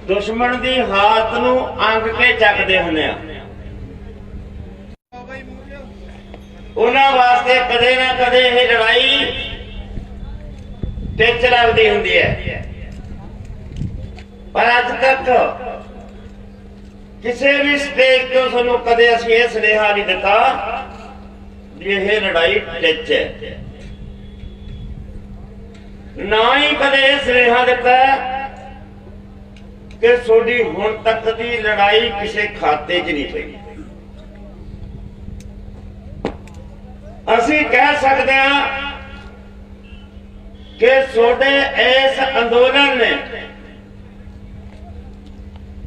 दुश्मन की हालत नूं अंग के चकते हुंदे आ। उन्हां वास्ते कदे ना कदे ये लड़ाई टिच लगदी हुंदी है, पर अज तक किसी भी स्टेज तो सानू कदे असीं यह सुनेहा नहीं दिता भी यह लड़ाई टिच है, ना ही कदे यह सुनेहा दिता कि सोडी हुण तक दी लड़ाई किसी खाते च नहीं पई। असीं कह सकते हैं कि सोडे इस अंदोलन ने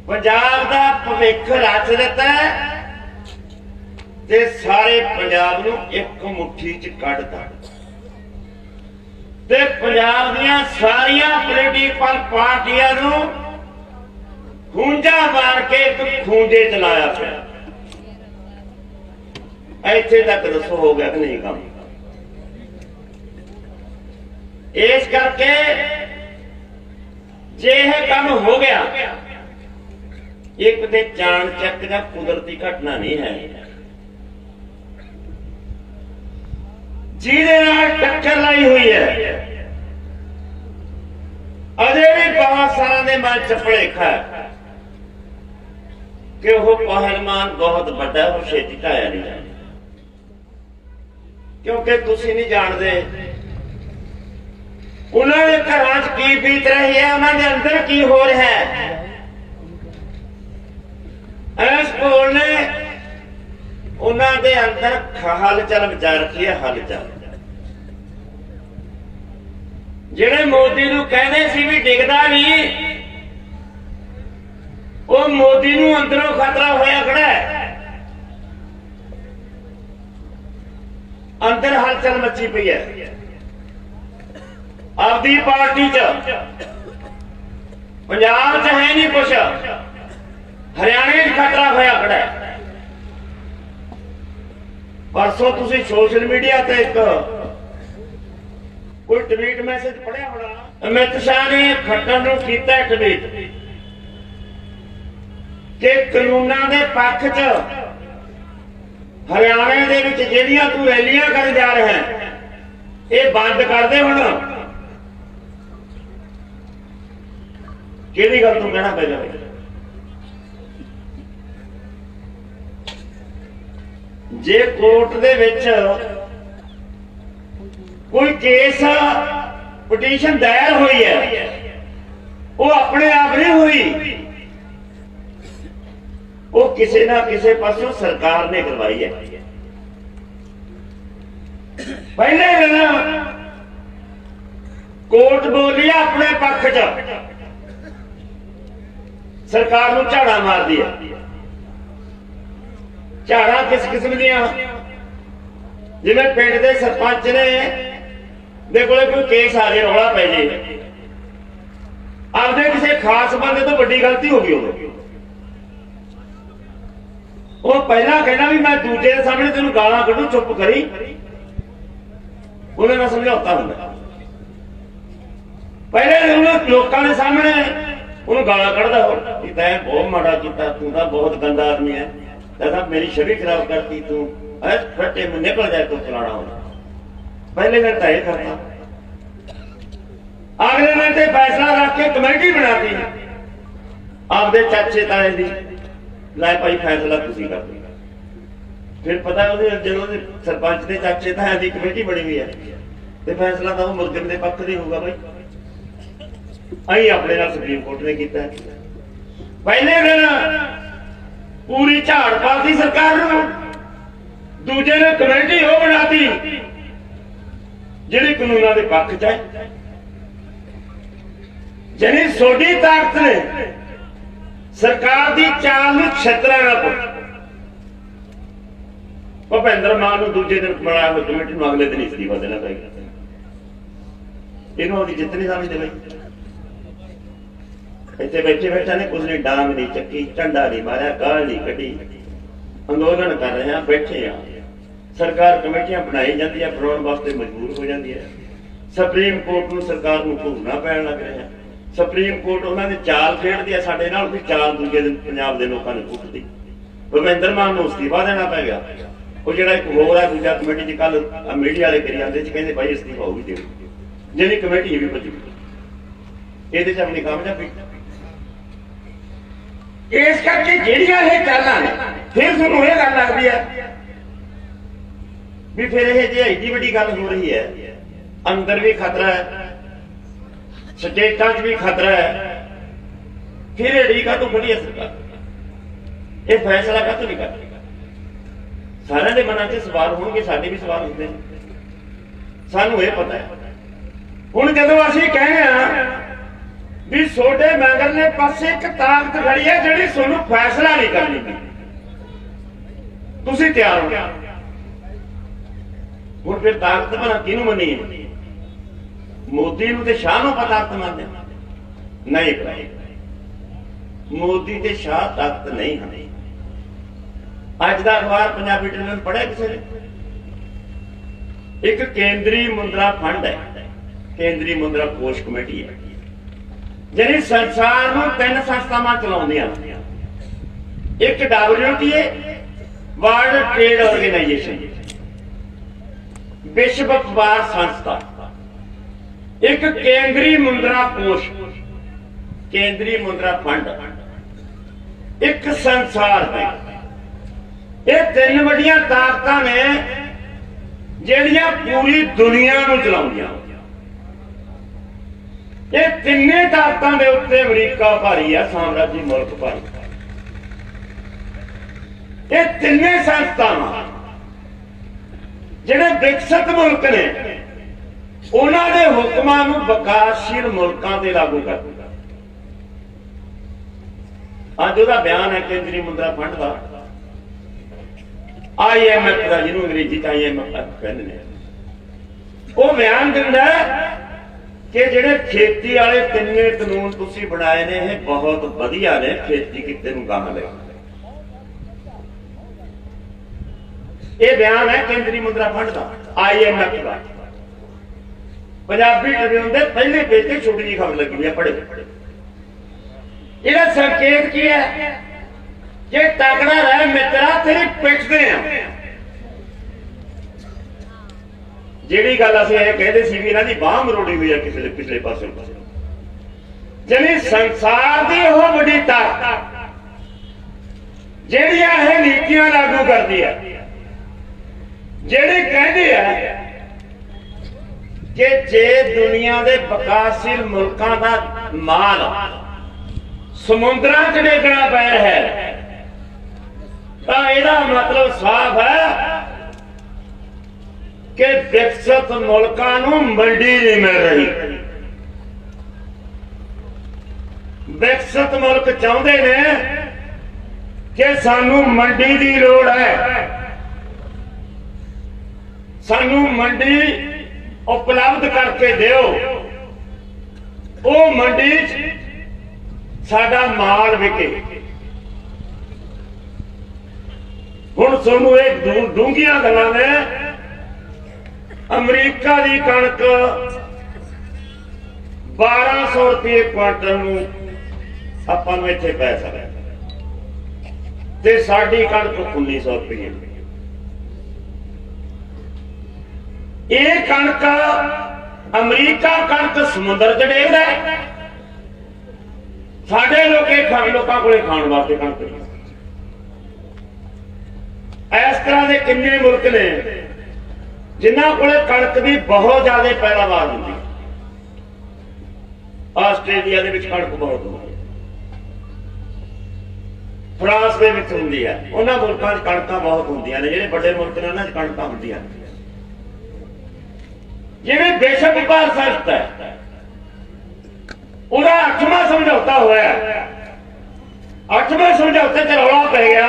पंजाब दा भविख रच दिता ते सारे पंजाब नूं एक मुट्ठी च कढता ते पंजाब दीआं सारियां पोलीटिकल पार्टियां नूं खूंजा मार के एक खूंजे च लाया पिया। इत्थे तक दसो हो गया कि नहीं काम? इस करके जे यह काम हो गया, एक ते चाणचक या कुदरती घटना नहीं है, जिहदे नाल टक्कर लाई हुई है। अजे भी बहुत सारा दे मन च भुलेखा है कि वह पहलवान बहुत बड़ा है, वो छेती ढाया नहीं जाए, क्योंकि तुसी नहीं जानते उन्होंने घर की बीत रही है, उन्होंने अंदर की हो रहा है। इस कोल ने उन्होंने अंदर हलचल मचा रखी है, हलचल। जिहड़े मोदी नूं कहंदे सी भी डिगदा नहीं, वो मोदी नूं अंदरों खतरा होया खड़ा है। अंदर हलचल मची पई है। आपदी पार्टी च पंजाब च है नहीं कुछ, हरियाणे खतरा होया खड़ा है। परसों तुसी सोशल मीडिया ते एक कोई ट्वीट मैसेज पढ़िया होना, अमित शाह ने खट्टर नूं कीता ट्वीट कि कानूनां दे पक्ष च हरियाणे दे विच जिहड़ियां तू रैलियां कर जा रहा है, ये बंद कर दे। हुण किहड़ी गल तू कहना पै जावे? जे कोर्ट दे विच कोई केस पिटीशन दायर हुई है, वो अपने आप नहीं हुई, वो किसी ना किसी पासों सरकार ने करवाई है। पहले दिन कोर्ट बोली अपने पक्ष च, सरकार नूं झाड़ा मार दिया। झाड़ा किस किस्म दियां? जिवें पिंड दे सरपंच ने दे कोले कोई केस आ जाए, रौला पै जाए, आपदे किसी खास बंदे तो बड़ी गलती हो गई, वो पहला कहना भी मैं दूजे के सामने तेन गालां कढूं, चुप करी, उन्होंने समझौता होंदा। पहले लोगों के सामने उन्होंने गालां कढ़दा हो कि तैं बहुत माड़ा किया, तू तो बहुत गंदा आदमी है, तैं मेरी छवि खराब करती, तू फटे में निकल जाए तो चलाना होना। पहले दिन तो यह करता, अगले दिन तो फैसला रख के कमेटी बनाती आपदे चाचे ताए दी, लै भाई फैसला तुसीं कर दो। फिर पता जो सरपंच के चाचे ताए दी कमेटी बनी हुई है, तो फैसला तो मुलजिम के पक्ष ही होगा। भाई अं अपने नाल सुप्रीम कोर्ट ने किया। पहले दिन पूरी झाड़ पाती सरकार नूं, दूजे ने कमेटी वो बनाती जिहड़ी कानूनां दे पक्ष च है। जिहड़ी सोडी ताकत ने सरकार की चाल नूं छतरा ना पुट, भुपेंद्र मान नूं दूजे दिन बनाया हुआ कमेटी नूं अगले दिन इस्तीफा देना पएगा। इन्हों जित नहीं समझते। भाई इतने बैठे बैठा ने कुछ नहीं डांग नहीं चक्की, झंडा नहीं मारा, गाल नहीं कटी, अंदोलन कर रहे हैं, बैठे हैं। सरकार कमेटियां बनाई जाती है, बनाने वास्ते मजबूर हो जाती है। सुप्रीम कोर्ट नूं सरकार नूं घूरना पैण लग रहा है। ਸੁਪਰੀਮ ਕੋਰਟ ਉਹਨਾਂ ਦੀ ਚਾਲ ਖੇਡਦੀ ਆ ਸਾਡੇ ਨਾਲ, ਵੀ ਚਾਲ ਦੂਜੇ ਦਿਨ ਪੰਜਾਬ ਦੇ ਲੋਕਾਂ ਨੇ ਪੁੱਟਦੀ। ਭੁਪਿੰਦਰ ਮਾਨ ਨੂੰ ਅਸਤੀਫਾ ਦੇਣਾ ਪੈ ਗਿਆ। ਉਹ ਜਿਹੜਾ ਇੱਕ ਹੋਰ ਆ ਦੂਜਾ ਕਮੇਟੀ 'ਚ ਕੱਲ ਮੀਡੀਆ ਵਾਲੇ ਕਰੀ ਜਾਂਦੇ ਸੀ, ਕਹਿੰਦੇ ਭਾਈ ਅਸਤੀਫਾ ਉਹ ਵੀ ਦਿਓ, ਜਿਹੜੀ ਕਮੇਟੀ ਵੀ ਭੱਜੂ। ਇਹਦੇ 'ਚ ਆਪਣੀ ਕਾਮਯਾਬੀ। ਇਸ ਕਰਕੇ ਜਿਹੜੀਆਂ ਇਹ ਚਾਲਾਂ ਨੇ, ਫਿਰ ਤੁਹਾਨੂੰ ਇਹ ਗੱਲ ਲੱਗਦੀ ਹੈ ਵੀ ਫਿਰ ਇਹ ਜੇ ਐਡੀ ਵੱਡੀ ਗੱਲ ਹੋ ਰਹੀ ਹੈ, ਅੰਦਰ ਵੀ ਖਤਰਾ ਹੈ, ਸਟੇਟਾਂ 'ਚ ਵੀ ਖਤਰਾ ਹੈ, ਫਿਰ ਏਡੀ ਕਾਹਤੋਂ ਖੜੀ ਹੈ ਸਰਕਾਰ? ਇਹ ਫੈਸਲਾ ਕਾਹਤੋਂ ਨਹੀਂ ਕਰਦੀ? ਸਾਰਿਆਂ ਦੇ ਮਨਾਂ 'ਚ ਸਵਾਲ ਹੋਣਗੇ, ਸਾਡੇ ਵੀ ਸਵਾਲ ਹੁੰਦੇ ਨੇ, ਸਾਨੂੰ ਇਹ ਪਤਾ ਹੈ। ਹੁਣ ਜਦੋਂ ਅਸੀਂ ਕਹਿੰਦੇ ਆ ਵੀ ਤੁਹਾਡੇ ਮਗਰਲੇ ਪਾਸੇ ਇੱਕ ਤਾਕਤ ਖੜੀ ਹੈ ਜਿਹੜੀ ਤੁਹਾਨੂੰ ਫੈਸਲਾ ਨਹੀਂ ਕਰਨੀ, ਤੁਸੀਂ ਤਿਆਰ ਹੋ। ਹੁਣ ਫਿਰ ਤਾਕਤ ਬਣਾ ਕਿਹਨੂੰ ਮੰਨੀ ਹੈ? ਮੋਦੀ ਨੂੰ ਤੇ ਸ਼ਾਹ ਨੂੰ ਤਾਕਤ ਮੰਨਦੇ ਨਹੀਂ ਭਾਈ, ਮੋਦੀ ਤੇ ਸ਼ਾਹ ਤਾਕਤ ਨਹੀਂ ਹਨ। ਅੱਜ ਦਾ ਅਖਬਾਰ ਪੰਜਾਬੀ ਟ੍ਰਿਬਿਊਨ ਪੜ੍ਹਿਆ ਕਿਸੇ ਨੇ? ਇੱਕ ਕੇਂਦਰੀ ਮੁੰਦਰਾ ਫੰਡ ਹੈ, ਕੇਂਦਰੀ ਮੁੰਦਰਾ ਕੋਸ਼ ਕਮੇਟੀ ਹੈ, ਜਿਹੜੀ ਸੰਸਾਰ ਨੂੰ 3 ਸੰਸਥਾਵਾਂ ਚਲਾਉਂਦੀਆਂ। ਇੱਕ WTA ਵਰਲਡ ਟ੍ਰੇਡ ਆਰਗੇਨਾਈਜੇਸ਼ਨ, ਵਿਸ਼ਵ ਵਪਾਰ ਸੰਸਥਾ, ਇੱਕ ਕੇਂਦਰੀ ਮੁੰਦਰਾ ਕੋਸ਼, ਕੇਂਦਰੀ ਮੁੰਦਰਾ ਫੰਡ, ਇੱਕ ਸੰਸਾਰ ਬੈਂਕ। ਇਹ 3 ਵੱਡੀਆਂ ਤਾਕਤਾਂ ਨੇ ਜਿਹੜੀਆਂ ਪੂਰੀ ਦੁਨੀਆ ਨੂੰ ਚਲਾਉਂਦੀਆਂ। ਇਹ ਤਿੰਨੇ ਤਾਕਤਾਂ ਦੇ ਉੱਤੇ ਅਮਰੀਕਾ ਭਾਰੀ ਆ, ਸਾਮਰਾਜੀ ਮੁਲਕ ਭਾਰੀ। ਇਹ ਤਿੰਨੇ ਸੰਸਥਾਵਾਂ ਜਿਹੜੇ ਵਿਕਸਿਤ ਮੁਲਕ ਨੇ ਉਹਨਾਂ ਦੇ ਹੁਕਮਾਂ ਨੂੰ ਵਿਕਾਸਸ਼ੀਲ ਮੁਲਕਾਂ ਤੇ ਲਾਗੂ ਕਰਦਾ। ਅੱਜ ਉਹਦਾ ਬਿਆਨ ਹੈ ਕੇਂਦਰੀ ਮੁੰਦਰਾ ਫੰਡ ਦਾ, IMF ਦਾ, ਜਿਹਨੂੰ ਅੰਗਰੇਜ਼ੀ ਚ IMF ਕਹਿੰਦੇ ਨੇ। ਉਹ ਬਿਆਨ ਦਿੰਦਾ ਕਿ ਜਿਹੜੇ ਖੇਤੀ ਵਾਲੇ 3 ਕਾਨੂੰਨ ਤੁਸੀਂ ਬਣਾਏ ਨੇ ਇਹ ਬਹੁਤ ਵਧੀਆ ਨੇ, ਖੇਤੀ ਕਿੱਤੇ ਨੂੰ ਗਾਹਾਂ ਲੈ। ਇਹ ਬਿਆਨ ਹੈ ਕੇਂਦਰੀ ਮੁੰਦਰਾ ਫੰਡ ਦਾ, IMF ਦਾ। ਪੰਜਾਬੀ ਟ੍ਰਿਬਿਊਨ ਦੇ ਪਹਿਲੇ ਪੇਜ ਤੇ ਛੋਟੀ ਜਿਹੀ ਖਬਰ ਲੱਗੀ ਹੋਈ ਹੈ, ਪੜ੍ਹੋ। ਇਹਦਾ ਸੰਕੇਤ ਕੀ ਹੈ? ਜੇ ਤਕੜਾ ਰਹਿ ਮਿੱਤਰਾ, ਤੇਰੀ ਪਿੱਠ ਤੇ ਆ। ਜਿਹੜੀ ਗੱਲ ਅਸੀਂ ਇਹ ਕਹਿੰਦੇ ਸੀ ਵੀ ਇਹਨਾਂ ਦੀ ਬਾਹ ਮਰੋੜੀ ਹੋਈ ਹੈ ਕਿਸੇ ਪਿਛਲੇ ਪਾਸੇ, ਜਿਹੜੀ ਸੰਸਾਰ ਦੀ ਉਹ ਵੱਡੀ ਤਾਕਤ ਜਿਹੜੀਆਂ ਇਹ ਨੀਤੀਆਂ ਲਾਗੂ ਕਰਦੀ ਹੈ, ਜਿਹੜੇ ਕਹਿੰਦੇ ਆ ਕਿ ਜੇ ਦੁਨੀਆ ਦੇ ਵਿਕਾਸਸ਼ੀਲ ਮੁਲਕਾਂ ਦਾ ਮਾਲ ਸਮੁੰਦਰਾਂ 'ਚ ਡੇਗਣਾ ਪੈ ਹੈ ਤਾਂ ਇਹਦਾ ਮਤਲਬ ਸਾਫ਼ ਹੈ ਕਿ ਵਿਕਸਿਤ ਮੁਲਕਾਂ ਨੂੰ ਮੰਡੀ ਨਹੀਂ ਮਿਲ ਰਹੀ। ਵਿਕਸਿਤ ਮੁਲਕ ਚਾਹੁੰਦੇ ਨੇ ਕਿ ਸਾਨੂੰ ਮੰਡੀ ਦੀ ਲੋੜ ਹੈ, ਸਾਨੂੰ ਮੰਡੀ ਉਪਲਬਧ ਕਰਕੇ ਦਿਓ, ਉਹ ਮੰਡੀ 'ਚ ਸਾਡਾ ਮਾਲ ਵਿਕੇ। ਹੁਣ ਤੁਹਾਨੂੰ ਇਹ ਡੂੰਘੀਆਂ ਗੱਲਾਂ ਨੇ। ਅਮਰੀਕਾ ਦੀ ਕਣਕ 1200 ਰੁਪਏ ਕੁਆਂਟਲ ਨੂੰ ਆਪਾਂ ਨੂੰ ਇੱਥੇ ਪੈ ਸਕਦਾ, ਤੇ ਸਾਡੀ ਕਣਕ 1900 ਰੁਪਏ। ਇਹ ਕਣਕ ਅਮਰੀਕਾ ਕਣਕ ਸਮੁੰਦਰ 'ਚ ਡੇਗਦਾ, ਸਾਡੇ ਲੋਕਾਂ ਕੋਲੇ ਖਾਣ ਵਾਸਤੇ ਕਣਕ ਨਹੀਂ। ਇਸ ਤਰ੍ਹਾਂ ਦੇ ਕਿੰਨੇ ਮੁਲਕ ਨੇ ਜਿਨ੍ਹਾਂ ਕੋਲੇ ਕਣਕ ਦੀ ਬਹੁਤ ਜ਼ਿਆਦਾ ਪੈਦਾਵਾਰ ਹੁੰਦੀ। ਆਸਟ੍ਰੇਲੀਆ ਦੇ ਵਿੱਚ ਕਣਕ ਬਹੁਤ ਹੁੰਦੀ ਹੈ, ਫਰਾਂਸ ਦੇ ਵਿੱਚ ਹੁੰਦੀ ਹੈ। ਉਹਨਾਂ ਮੁਲਕਾਂ 'ਚ ਕਣਕਾਂ ਬਹੁਤ ਹੁੰਦੀਆਂ ਨੇ, ਜਿਹੜੇ ਵੱਡੇ ਮੁਲਕ ਨੇ ਉਹਨਾਂ 'ਚ ਕਣਕਾਂ ਹੁੰਦੀਆਂ ਨੇ। ਜਿਵੇਂ ਵਿਸ਼ਵ ਵਪਾਰ ਸੰਸਥਾ ਹੈ, ਉਹਦਾ 8ਵਾਂ ਸਮਝੌਤਾ ਹੋਇਆ। 8ਵੇਂ ਸਮਝੌਤੇ 'ਚ ਰੌਲਾ ਪੈ ਗਿਆ।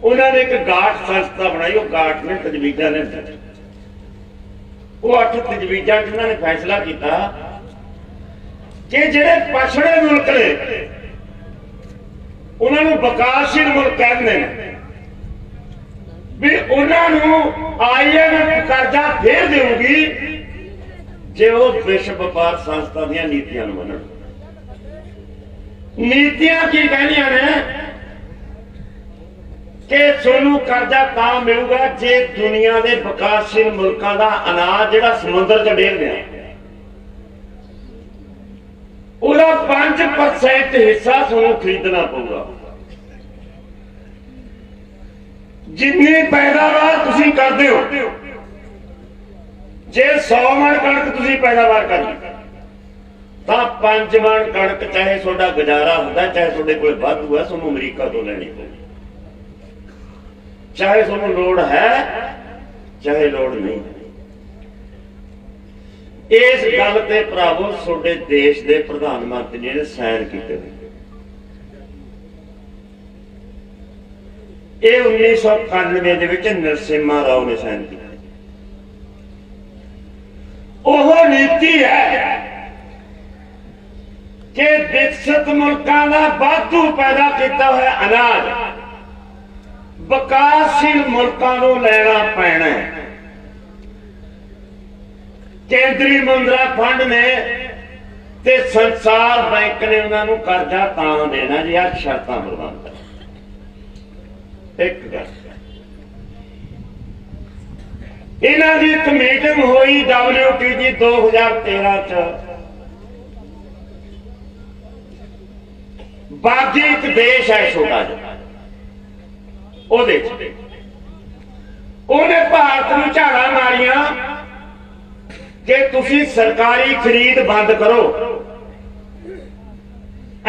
ਉਹਨਾਂ ਨੇ ਇੱਕ ਗਾਠ ਸੰਸਥਾ ਬਣਾਈ, ਉਹ ਗਾਠ ਨੇ ਤਜਵੀਜ਼ਾਂ ਨੇ, ਉਹ 8 ਤਜਵੀਜ਼ਾਂ 'ਚ ਉਹਨਾਂ ਨੇ ਫੈਸਲਾ ਕੀਤਾ ਕਿ ਜਿਹੜੇ ਪਛੜੇ ਮੁਲਕ ਨੇ ਉਹਨਾਂ ਨੂੰ ਵਿਕਾਸਸ਼ੀਲ ਮੁਲਕ ਕਹਿੰਦੇ ਨੇ, ਵੀ ਉਹਨਾਂ ਨੂੰ IMF ਕਰਜ਼ਾ ਫੇਰ ਦੇਊਗੀ ਜੇ ਉਹ ਵਿਸ਼ਵ ਵਪਾਰ ਸੰਸਥਾ ਦੀਆਂ ਨੀਤੀਆਂ ਨੂੰ ਮੰਨਣ। ਨੀਤੀਆਂ ਕੀ ਕਹਿੰਦੀਆਂ ਨੇ ਕਿ ਤੁਹਾਨੂੰ ਕਰਜ਼ਾ ਤਾਂ ਮਿਲੂਗਾ ਜੇ ਦੁਨੀਆ ਦੇ ਵਿਕਾਸਸ਼ੀਲ ਮੁਲਕਾਂ ਦਾ ਅਨਾਜ ਜਿਹੜਾ ਸਮੁੰਦਰ 'ਚ ਡੇਗਦੇ ਆ ਉਹਦਾ 5% ਹਿੱਸਾ ਤੁਹਾਨੂੰ ਖਰੀਦਣਾ ਪਊਗਾ। ਜਿੰਨੀ ਪੈਦਾਵਾਰ ਤੁਸੀਂ ਕਰਦੇ ਹੋ, ਜੇ 100 ਮਣ ਕਣਕ ਤੁਸੀਂ ਪੈਦਾਵਾਰ ਕਰਨੀ ਤਾਂ 5 ਮਣ ਕਣਕ ਚਾਹੇ ਤੁਹਾਡਾ ਗੁਜ਼ਾਰਾ ਹੁੰਦਾ, ਚਾਹੇ ਤੁਹਾਡੇ ਕੋਲ ਵਾਧੂ ਹੈ, ਤੁਹਾਨੂੰ ਅਮਰੀਕਾ ਤੋਂ ਲੈਣੀ ਪਊ। ਚਾਹੇ ਤੁਹਾਨੂੰ ਲੋੜ ਹੈ ਚਾਹੇ ਲੋੜ ਨਹੀਂ। ਇਸ ਗੱਲ ਤੇ ਭਰਾਵੋ ਤੁਹਾਡੇ ਦੇਸ਼ ਦੇ ਪ੍ਰਧਾਨ ਮੰਤਰੀ ਨੇ ਸਾਈਨ ਕੀਤੇ ਨੇ। ਇਹ 1991 ਦੇ ਵਿੱਚ ਨਰਸਿਮਹਾ ਰਾਓ ਨੇ ਸਾਈਨ ਕੀਤੇ। ਉਹ ਨੀਤੀ ਹੈ ਕਿ ਵਿਕਸਿਤ ਮੁਲਕਾਂ ਦਾ ਵਾਧੂ ਪੈਦਾ ਕੀਤਾ ਹੋਇਆ ਅਨਾਜ ਵਿਕਾਸਸ਼ੀਲ ਮੁਲਕਾਂ ਨੂੰ ਲੈਣਾ ਪੈਣਾ ਹੈ। ਕੇਂਦਰੀ ਮੁਦਰਾ ਫੰਡ ਨੇ ਤੇ ਸੰਸਾਰ ਬੈਂਕ ਨੇ ਉਹਨਾਂ ਨੂੰ ਕਰਜ਼ਾ ਤਾਂ ਦੇਣਾ ਜੇ ਆ ਸ਼ਰਤਾਂ ਪ੍ਰਬੰਧ। ਇੱਕ ਗੱਲ ਇਹਨਾਂ ਦੀ ਇੱਕ ਮੀਟਿੰਗ ਹੋਈ WTO 2013 ਚ। ਬਾਕੀ ਇੱਕ ਦੇਸ਼ ਹੈ ਛੋਟਾ ਜਿਹਾ, ਉਹਦੇ ਚ ਉਹਨੇ ਭਾਰਤ ਨੂੰ ਝਾੜਾਂ ਮਾਰੀਆਂ ਕਿ ਤੁਸੀਂ ਸਰਕਾਰੀ ਖਰੀਦ ਬੰਦ ਕਰੋ,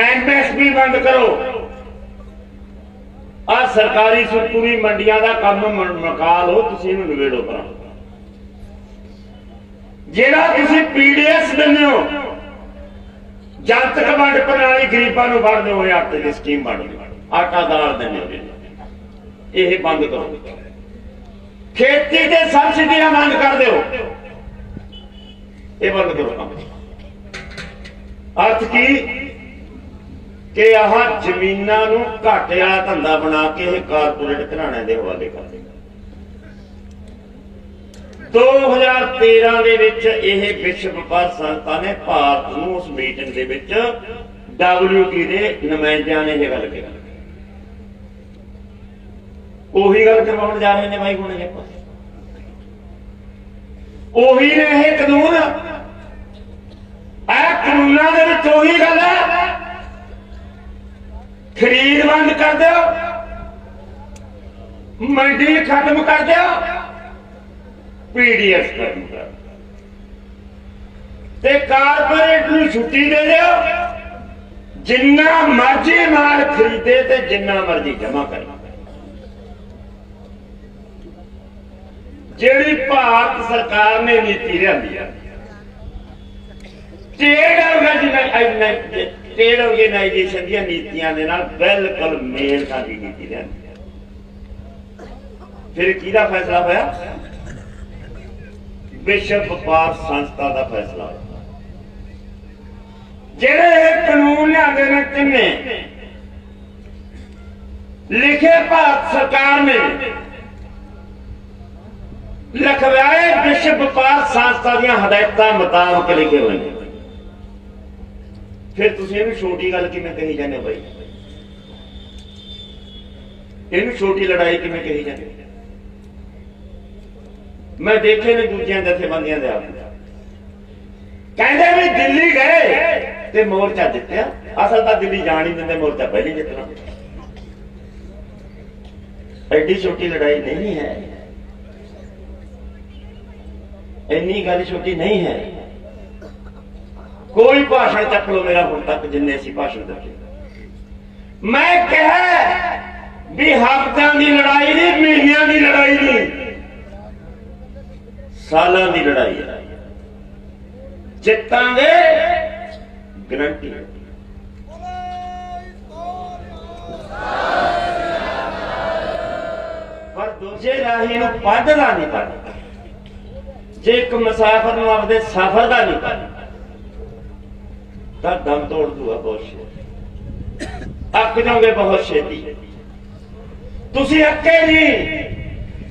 MSP ਬੰਦ ਕਰੋ, ਆ ਸਰਕਾਰੀ ਸੁਪਰੀ ਮੰਡੀਆਂ ਦਾ ਕੰਮ ਮੁਕਾ ਲਓ, ਤੁਸੀਂ ਇਹਨੂੰ ਨਿਬੇੜੋ। ਪਰ ਜਿਹੜਾ ਤੁਸੀਂ PDS ਦਿੰਦੇ ਹੋ, ਜਨਤਕ ਵੰਡ ਪ੍ਰਣਾਲੀ, ਗਰੀਬਾਂ ਨੂੰ ਵੰਡਦੇ ਹੋਏ ਆਟੇ ਦੀ ਸਕੀਮ ਬਣਦੀ, ਆਟਾ ਦਾਲ ਦਿੰਦੇ ਹੋ, ਇਹ ਬੰਦ ਕਰੋ। ਖੇਤੀ ਤੇ ਸਬਸਿਡੀਆਂ ਬੰਦ ਕਰ ਦਿਓ, ਇਹ ਬੰਦ ਕਰੋ। ਅਰਥ ਕੀ ਕਿ ਆਹ ਜ਼ਮੀਨਾਂ ਨੂੰ ਘਾਟੇ ਵਾਲਾ ਧੰਦਾ ਬਣਾ ਕੇ ਇਹ ਕਾਰਪੋਰੇਟ ਘਰਾਣਿਆਂ ਦੇ ਹਵਾਲੇ ਕਰ ਦੇਗਾ। 2013 ਦੇ ਵਿੱਚ ਇਹ ਵਿਸ਼ਵ ਵਪਾਰ ਸੰਸਥਾ ਨੇ ਭਾਰਤ ਨੂੰ ਉਸ ਮੀਟਿੰਗ ਦੇ ਵਿੱਚ WTO ਦੇ ਨੁਮਾਇੰਦਿਆਂ ਨੇ ਇਹ ਗੱਲ ਕਹੀ। ਉਹੀ ਗੱਲ ਕਰਵਾਉਣ ਜਾ ਰਹੇ ਨੇ ਬਾਈ ਹੁਣ ਇਹ ਉਹੀ ਨੇ ਇਹ ਕਾਨੂੰਨ। ਇਹ ਕਾਨੂੰਨਾਂ ਦੇ ਵਿੱਚ ਉਹੀ ਗੱਲ ਹੈ, ਖਰੀਦ ਬੰਦ ਕਰ ਦਿਓ, ਮੰਡੀ ਖਤਮ ਕਰ ਦਿਓ, PDS ਖਤਮ ਕਰ ਤੇ ਕਾਰਪੋਰੇਟ ਨੂੰ ਛੁੱਟੀ ਦੇ ਦਿਓ, ਜਿੰਨਾ ਮਰਜ਼ੀ ਮਾਲ ਖਰੀਦੇ ਤੇ ਜਿੰਨਾ ਮਰਜ਼ੀ ਜਮਾ ਕਰੇ। ਜਿਹੜੀ ਭਾਰਤ ਸਰਕਾਰ ਨੇ ਨੀਤੀ ਲਿਆਂਦੀ ਆ ਟ੍ਰੇਡ ਆਰਗੇਨਾਈਜੇਸ਼ਨ ਦੀਆਂ ਨੀਤੀਆਂ ਦੇ ਨਾਲ ਬਿਲਕੁਲ ਮੇਲ ਖਾਂਦੀ ਨੀਤੀ ਲਿਆਂਦੀ। ਫਿਰ ਕਿਹਦਾ ਫੈਸਲਾ ਹੋਇਆ? ਵਿਸ਼ਵ ਵਪਾਰ ਸੰਸਥਾ ਦਾ ਫੈਸਲਾ ਹੋਇਆ। ਜਿਹੜੇ ਕਾਨੂੰਨ ਲਿਆਂਦੇ ਨੇ ਤਿੰਨੇ ਲਿਖੇ ਭਾਰਤ ਸਰਕਾਰ ਨੇ, ਲਿਖਵਾਏ ਵਿਸ਼ਵ ਵਪਾਰ ਸੰਸਥਾ ਦੀਆਂ ਹਦਾਇਤਾਂ ਮੁਤਾਬਕ ਲਿਖੇ ਹੋਏ ਨੇ। ਫਿਰ ਤੁਸੀਂ ਇਹਨੂੰ ਛੋਟੀ ਗੱਲ ਕਿਵੇਂ ਕਹੀ ਜਾਂਦੇ ਬਾਈ? ਇਹਨੂੰ ਛੋਟੀ ਲੜਾਈ ਕਿਵੇਂ ਕਹੀ ਜਾਂਦੇ? ਮੈਂ ਦੇਖੇ ਨੇ ਦੂਜਿਆਂ ਜਥੇਬੰਦੀਆਂ ਦੇ ਆਪ ਕਹਿੰਦੇ ਵੀ ਦਿੱਲੀ ਗਏ ਤੇ ਮੋਰਚਾ ਜਿੱਤਿਆ। ਅਸਲ ਤਾਂ ਦਿੱਲੀ ਜਾਣ ਹੀ ਦਿੰਦੇ, ਮੋਰਚਾ ਪਹਿਲੇ ਜਿੱਤਣਾ। ਐਡੀ ਛੋਟੀ ਲੜਾਈ ਨਹੀਂ ਹੈ, ਇੰਨੀ ਗੱਲ ਛੋਟੀ ਨਹੀਂ ਹੈ। ਕੋਈ ਭਾਸ਼ਣ ਚੱਕ ਲੋ ਮੇਰਾ ਹੁਣ ਤੱਕ ਜਿੰਨੇ ਅਸੀਂ ਭਾਸ਼ਣ ਦਿੱਤੇ, ਮੈਂ ਕਿਹਾ ਵੀ ਹਫ਼ਤਿਆਂ ਦੀ ਲੜਾਈ ਨਹੀਂ, ਮਹੀਨਿਆਂ ਦੀ ਲੜਾਈ ਨਹੀਂ, ਸਾਲਾਂ ਦੀ ਲੜਾਈ ਹੈ। ਜਿੱਤਾਂਗੇ ਗਰੰਟੀ। ਪਰ ਦੂਜੇ ਰਾਹੀ ਨੂੰ ਪੱਧਰਾ ਨਹੀਂ ਪੜਦਾ। ਜੇ ਇੱਕ ਮੁਸਾਫਰ ਨੂੰ ਆਪਦੇ ਸਫ਼ਰ ਦਾ ਨਹੀਂ ਪਤਾ ਤਾਂ ਦਮ ਤੋੜ ਦੂਗਾ ਬਹੁਤ ਛੇਤੀ, ਅੱਕ ਜਾਓਗੇ ਬਹੁਤ ਛੇਤੀ। ਤੁਸੀਂ ਅੱਕੇ ਨਹੀਂ,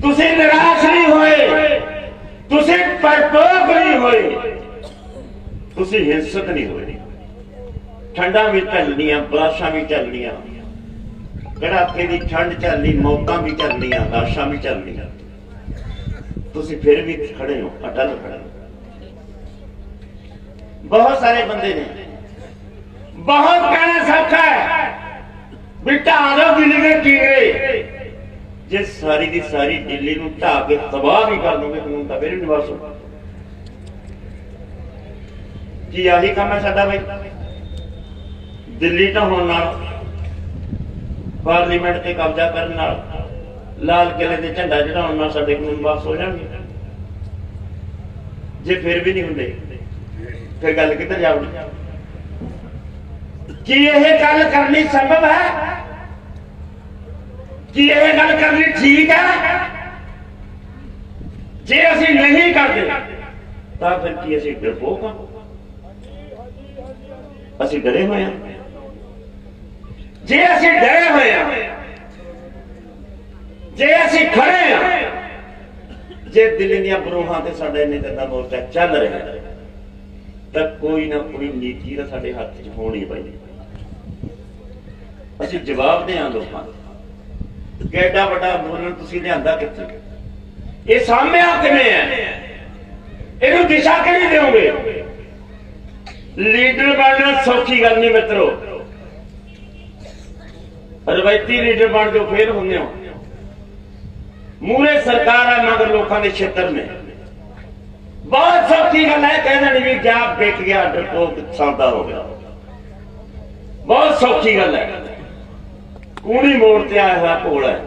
ਤੁਸੀਂ ਨਿਰਾਸ਼ ਨਹੀਂ ਹੋਏ, ਤੁਸੀਂ ਪਰਪੋਕ ਨਹੀਂ ਹੋਏ, ਤੁਸੀਂ ਹਿੰਸਕ ਨਹੀਂ ਹੋਏ। ठंडा भी झलनियां, बारिशां भी झलनियां, कड़ाके की ठंड झलनी, मौतां भी झलनियां, लाशां भी झलनियां, तुसीं फिर भी खड़े हो, अटल खड़े हो। बहुत सारे बंदे ने, बहुत कहना सौखा है भी ढा दो दिल्ली के टीगरे, जे सारी की सारी दिल्ली नूं ढा के तबाह भी कर दोगे कानून तो फिर नहीं वापस होगा। कि आही काम है साडा भाई, दिल्ली ढाउण नाल, पार्लीमेंट ते कब्जा करन नाल, लाल किले ते झंडा चढ़ाउण नाल साडे कानून वापस हो जाणगे। जे फिर भी नहीं हुंदे फिर गल किधर जाऊगी? कि यह गल करनी संभव है? कि यह गल करनी ठीक है? जे असीं नहीं करते तो फिर की असीं डरपोक हां? असीं डरे हुए हैं। जे असीं डरे हुए हैं, जे असीं खड़े हैं, जे दिल्ली दी बरूहां ते साडा इन्ने दिन दा मोर्चा चल रहा है, तो कोई ना कोई नीति तो साडे हाथ च होनी पई। असीं जवाब दें लोकां नूं कि एडा वड्डा अंदोलन तुसीं लिआंदा कित्थे? ये सामभिआ किवें है? इहनूं दिशा किवें दिओगे? लीडर बनना सौखी गल नहीं मित्रों। रवायती लीडर बन जो फेल होंगे हो, मूहरे सरकार है मगर लोगों के क्षेत्र में बहुत सौखी गल है। कह देनी भी क्या बिक गया, डरपोक सौदा हो गया, बहुत सौखी गल है। कूड़ी मोड़ ते आया हुआ घोड़ा है,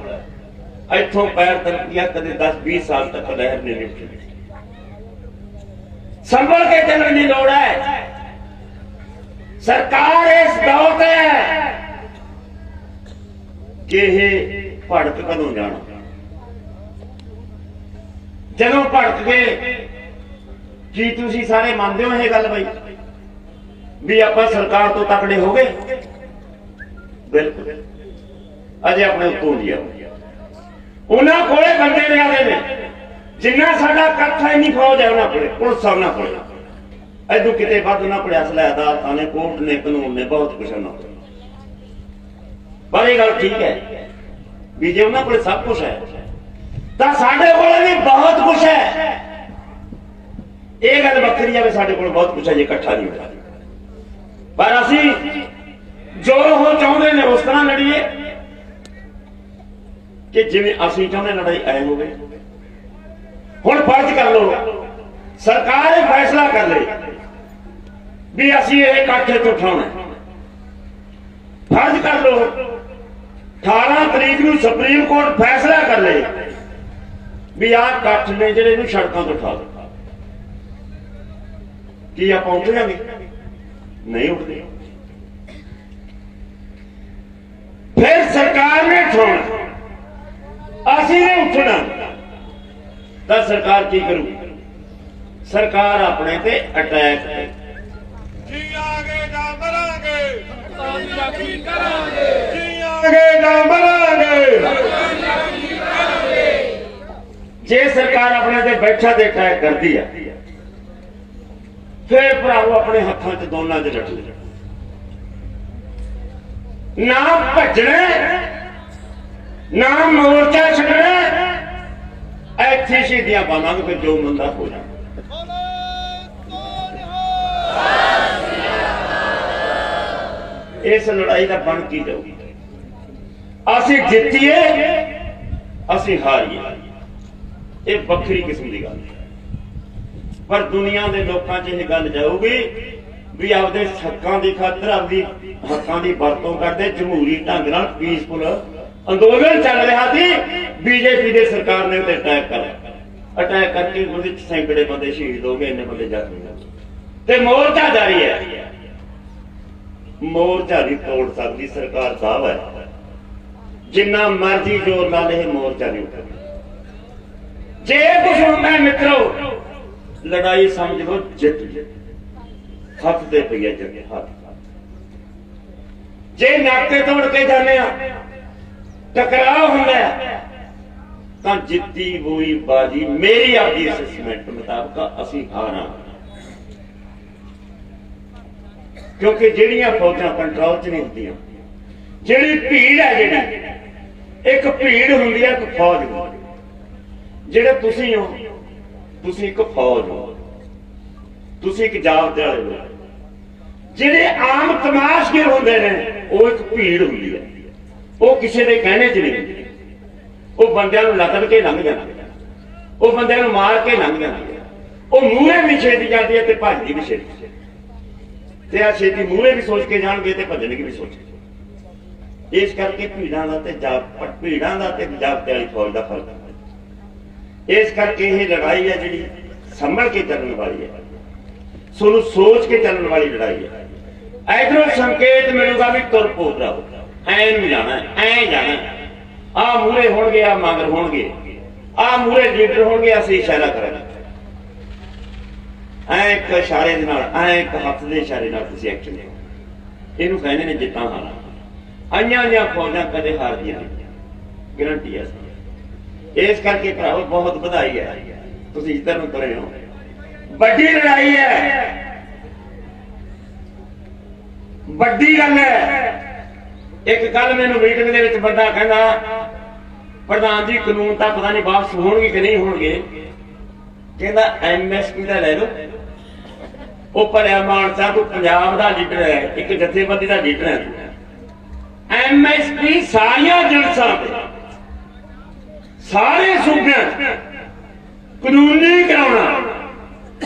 इथों पैर तलकिया कदे 10-20 साल तक लहर नहीं उठी। संभल के चलने की लोड़ है। सरकार इस दौर पे है कि भड़क कदों जाना, जदों भड़क गए। की तुसीं सारे मानते हो ये गल भाई भी आपां सरकार तो तकड़े हो गए? बिल्कुल अजे अपने उत्तों लिया उन्होंने कोले बंदे लिया ने, जिन्ना साडा इकट्ठा इन्नी फौज है उन्होंने कोले, पुलिस उन्होंने कोले, इदों किते वध उन्होंने कोले असला, अदालतां ने, कोर्ट ने, कानून ने, बहुत कुछ उन्होंने। पर यह गल ठीक है भी जे उन्होंने कोले सब कुछ है तो साडे कोले भी बहुत कुछ है। यह गल वक्री है भी साडे कोल बहुत कुछ है जे इकट्ठा नहीं होता। पर असीं जो वो चाहते हैं उस तरह लड़ीए कि जिवें असीं चाहते लड़ाई ऐ होवे। हुण फर्ज कर लो सरकार ये फैसला कर ले भी असीं ये इकट्ठ इत्थों उठाउणा। फर्ज कर लो 18 तरीक नूं सुप्रीम कोर्ट फैसला कर ले भी आ इकट्ठ ने जिहड़े नूं सड़कों तो उठा दो। कि आपां उठ जांगे? नहीं उठते। फिर सरकार ने उठाउणा, असीं ने उठना, तो सरकार की करू? सरकार अपने ते अटैक करे। जियागे ना मरांगे, कामयाबी करांगे। जियागे ना मरांगे, जे सरकार अपने ते बैठा ते अटैक करती है, फिर भरावो अपने हाथों च दोनों च रख ले। ना भजना ना मोर्चा छड़ना, ऐथे शहीदियां पावांगे, फिर जो बंदा हो जाए। इस लड़ाई का बन की जाऊगी? असीं जितीए असीं हारीए, ये वक्री किस्म की गल है। पर दुनिया के लोगों च यह गल जाऊगी भी आपदे हकों की खातर आपदी हकों की वरतों करते जमहूरी ढंग नाल पीसफुल अंदोलन चल रहा थी। बीजेपी की सरकार ने अटैक करके सैकड़े बंदे शहीद हो गए, इन्ने बंदे जख्मी हो गए। मोर्चा जारी है, मोर्चा नहीं तोड़ सकती सरकार साहब है। जिन्ना मर्जी जोर ला ले मोर्चा नहीं उठा। जे कुछ होता है मित्रों, लड़ाई समझ लो जित हथ दे पई है जगह हाथ। जे नाके तोड़ के जाने टकराव होंदा तो जित्ती हुई बाजी मेरी आपकी असेसमेंट मुताबिक असीं हारां। क्योंकि ਜਿਹੜੀਆਂ फौजां कंट्रोल च नहीं ਹੁੰਦੀਆਂ, ਜਿਹੜੀ ਭੀੜ है, ਜਿਹੜੀ एक भीड़ ਹੁੰਦੀ है, एक फौज ਹੁੰਦੀ। ਜਿਹੜੇ ਤੁਸੀਂ ਹੋ, ਤੁਸੀਂ ਇੱਕ फौज हो, ਤੁਸੀਂ ਇੱਕ ਜਾਬਤੇ ਵਾਲੇ ਲੋਕ। ਜਿਹੜੇ ਆਮ ਤਮਾਸ਼ਗੀਰ ਹੁੰਦੇ ਨੇ ਉਹ ਇੱਕ ਭੀੜ ਹੁੰਦੀ ਹੈ, ਉਹ ਕਿਸੇ ਦੇ ਕਹਿਣੇ 'ਚ ਨਹੀਂ ਹੁੰਦੀ। ਉਹ ਬੰਦਿਆਂ ਨੂੰ ਲਤੜ ਕੇ ਲੰਘ ਜਾਂਦੇ, ਉਹ ਬੰਦਿਆਂ ਨੂੰ ਮਾਰ ਕੇ ਲੰਘ ਜਾਂਦੇ, ਉਹ ਮੂਹਰੇ ਵੀ ਛੇਤੀ ਜਾਂਦੀ ਹੈ ਤੇ ਭੱਜਦੀ ਵੀ ਛੇਤੀ। ਤੇ ਆ ਛੇਤੀ ਮੂਹਰੇ ਵੀ ਸੋਚ ਕੇ ਜਾਣਗੇ ਤੇ ਭੱਜਣਗੇ ਵੀ ਸੋਚ ਕੇ। ਇਸ ਕਰਕੇ ਭੀੜਾਂ ਦਾ ਤੇ ਜਾਬਤੇ ਵਾਲੀ ਫੌਜ ਦਾ ਫਰਕ ਹੈ। ਇਸ ਕਰਕੇ ਇਹ ਲੜਾਈ ਹੈ ਜਿਹੜੀ ਸੰਭਲ ਕੇ ਚੱਲਣ ਵਾਲੀ ਹੈ, ਤੁਹਾਨੂੰ ਸੋਚ ਕੇ ਚੱਲਣ ਵਾਲੀ ਲੜਾਈ ਹੈ। ਇਧਰੋਂ ਸੰਕੇਤ ਮਿਲੂਗਾ ਵੀ ਤੁਰ ਪੋ ਭਰਾਓ, ਐ ਨੂੰ ਜਾਣਾ, ਐ ਜਾਣਾ, ਆ ਮੂਹਰੇ ਹੋਣਗੇ, ਆ ਮਗਰ ਹੋਣਗੇ, ਆ ਮੂਹਰੇ ਲੀਡਰ ਹੋਣਗੇ, ਅਸੀਂ ਇਸ਼ਾਰਾ ਕਰਾਂਗੇ। ਐ ਇੱਕ ਇਸ਼ਾਰੇ ਦੇ ਨਾਲ, ਐ ਇੱਕ ਹੱਥ ਦੇ ਇਸ਼ਾਰੇ ਨਾਲ ਤੁਸੀਂ ਐਕਸ਼ਨ ਲਿਓ। ਇਹਨੂੰ ਕਹਿੰਦੇ ਨੇ ਜਿੱਤਾਂ ਹਾਰਾਂ। ਆਈਆਂ ਫੌਜਾਂ ਕਦੇ ਹਾਰਦੀਆਂ ਨਹੀਂ, ਗਰੰਟੀ ਹੈ। ਇਸ ਕਰਕੇ ਭਰਾਵੋ ਬਹੁਤ ਵਧਾਈ ਹੈ, ਤੁਸੀਂ ਇੱਧਰ ਨੂੰ ਤੁਰੇ ਹੋ। ਵੱਡੀ ਲੜਾਈ ਹੈ, ਵੱਡੀ ਗੱਲ ਹੈ। ਇੱਕ ਗੱਲ ਮੈਨੂੰ ਮੀਟਿੰਗ ਦੇ ਵਿੱਚ ਬੰਦਾ ਕਹਿੰਦਾ, ਪ੍ਰਧਾਨ ਜੀ ਕਾਨੂੰਨ ਤਾਂ ਪਤਾ ਨਹੀਂ ਵਾਪਸ ਹੋਣਗੇ ਕਿ ਨਹੀਂ ਹੋਣਗੇ। ਕਹਿੰਦਾ ਐਮਐਸਪੀ ਦਾ ਲੈ ਲਓ। ਉਹ ਭਲਿਆ ਮਾਨਸਾ ਤੂੰ ਪੰਜਾਬ ਦਾ ਲੀਡਰ ਹੈ, ਇੱਕ ਜਥੇਬੰਦੀ ਦਾ ਲੀਡਰ ਹੈ। ਐਮਐਸਪੀ ਸਾਰੀਆਂ ਜਨਸਾਂ ਤੇ, ਸਾਰੇ ਸੂਬਿਆਂ ਕਾਨੂੰਨੀ ਕਰਾਉਣਾ,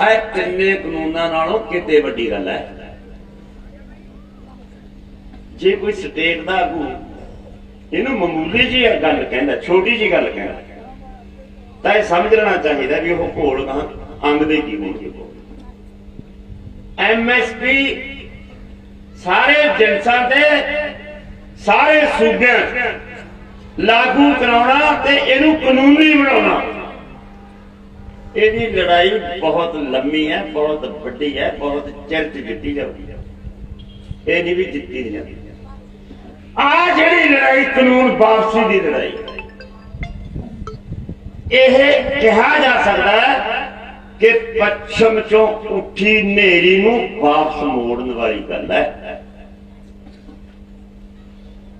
ਇਹ ਤਿੰਨੇ ਕਾਨੂੰਨਾਂ ਨਾਲੋਂ ਕਿਤੇ ਵੱਡੀ ਗੱਲ ਹੈ। ਜੇ ਕੋਈ ਸਟੇਟ ਦਾ ਆਗੂ ਇਹਨੂੰ ਮਾਮੂਲੀ ਜੀ ਗੱਲ ਕਹਿੰਦਾ, ਛੋਟੀ ਜੀ ਗੱਲ ਕਹਿੰਦਾ, ਤਾਂ ਇਹ ਸਮਝ ਲੈਣਾ ਚਾਹੀਦਾ ਵੀ ਉਹ ਘੋਲ ਅੰਗ ਦੇ ਕੀ ਹੋਣਗੇ। ਐਮਐਸਪੀ ਸਾਰੇ ਜਨਸਾਂ ਤੇ, ਸਾਰੇ ਸੂਬਿਆਂ ਲਾਗੂ ਕਰਾਉਣਾ ਤੇ ਇਹਨੂੰ ਕਾਨੂੰਨੀ ਬਣਾਉਣਾ। ਇਹਦੀ ਲੜਾਈ ਬਹੁਤ ਲੰਮੀ ਹੈ, ਬਹੁਤ ਵੱਡੀ ਹੈ, ਬਹੁਤ ਚਿਰ ਚ ਜਿੱਤੀ ਜਾਊਗੀ। ਇਹ ਨਹੀਂ ਵੀ ਜਿੱਤੀ ਨਹੀਂ ਜਾਂਦੀ। ਆ ਜਿਹੜੀ ਲੜਾਈ ਕਾਨੂੰਨ ਵਾਪਸੀ ਦੀ ਲੜਾਈ, ਇਹ ਕਿਹਾ ਜਾ ਸਕਦਾ ਹੈ ਕਿ ਪੱਛਮ ਚੋਂ ਉੱਠੀ ਹਨੇਰੀ ਨੂੰ ਵਾਪਸ ਮੋੜਨ ਵਾਲੀ ਗੱਲ ਹੈ।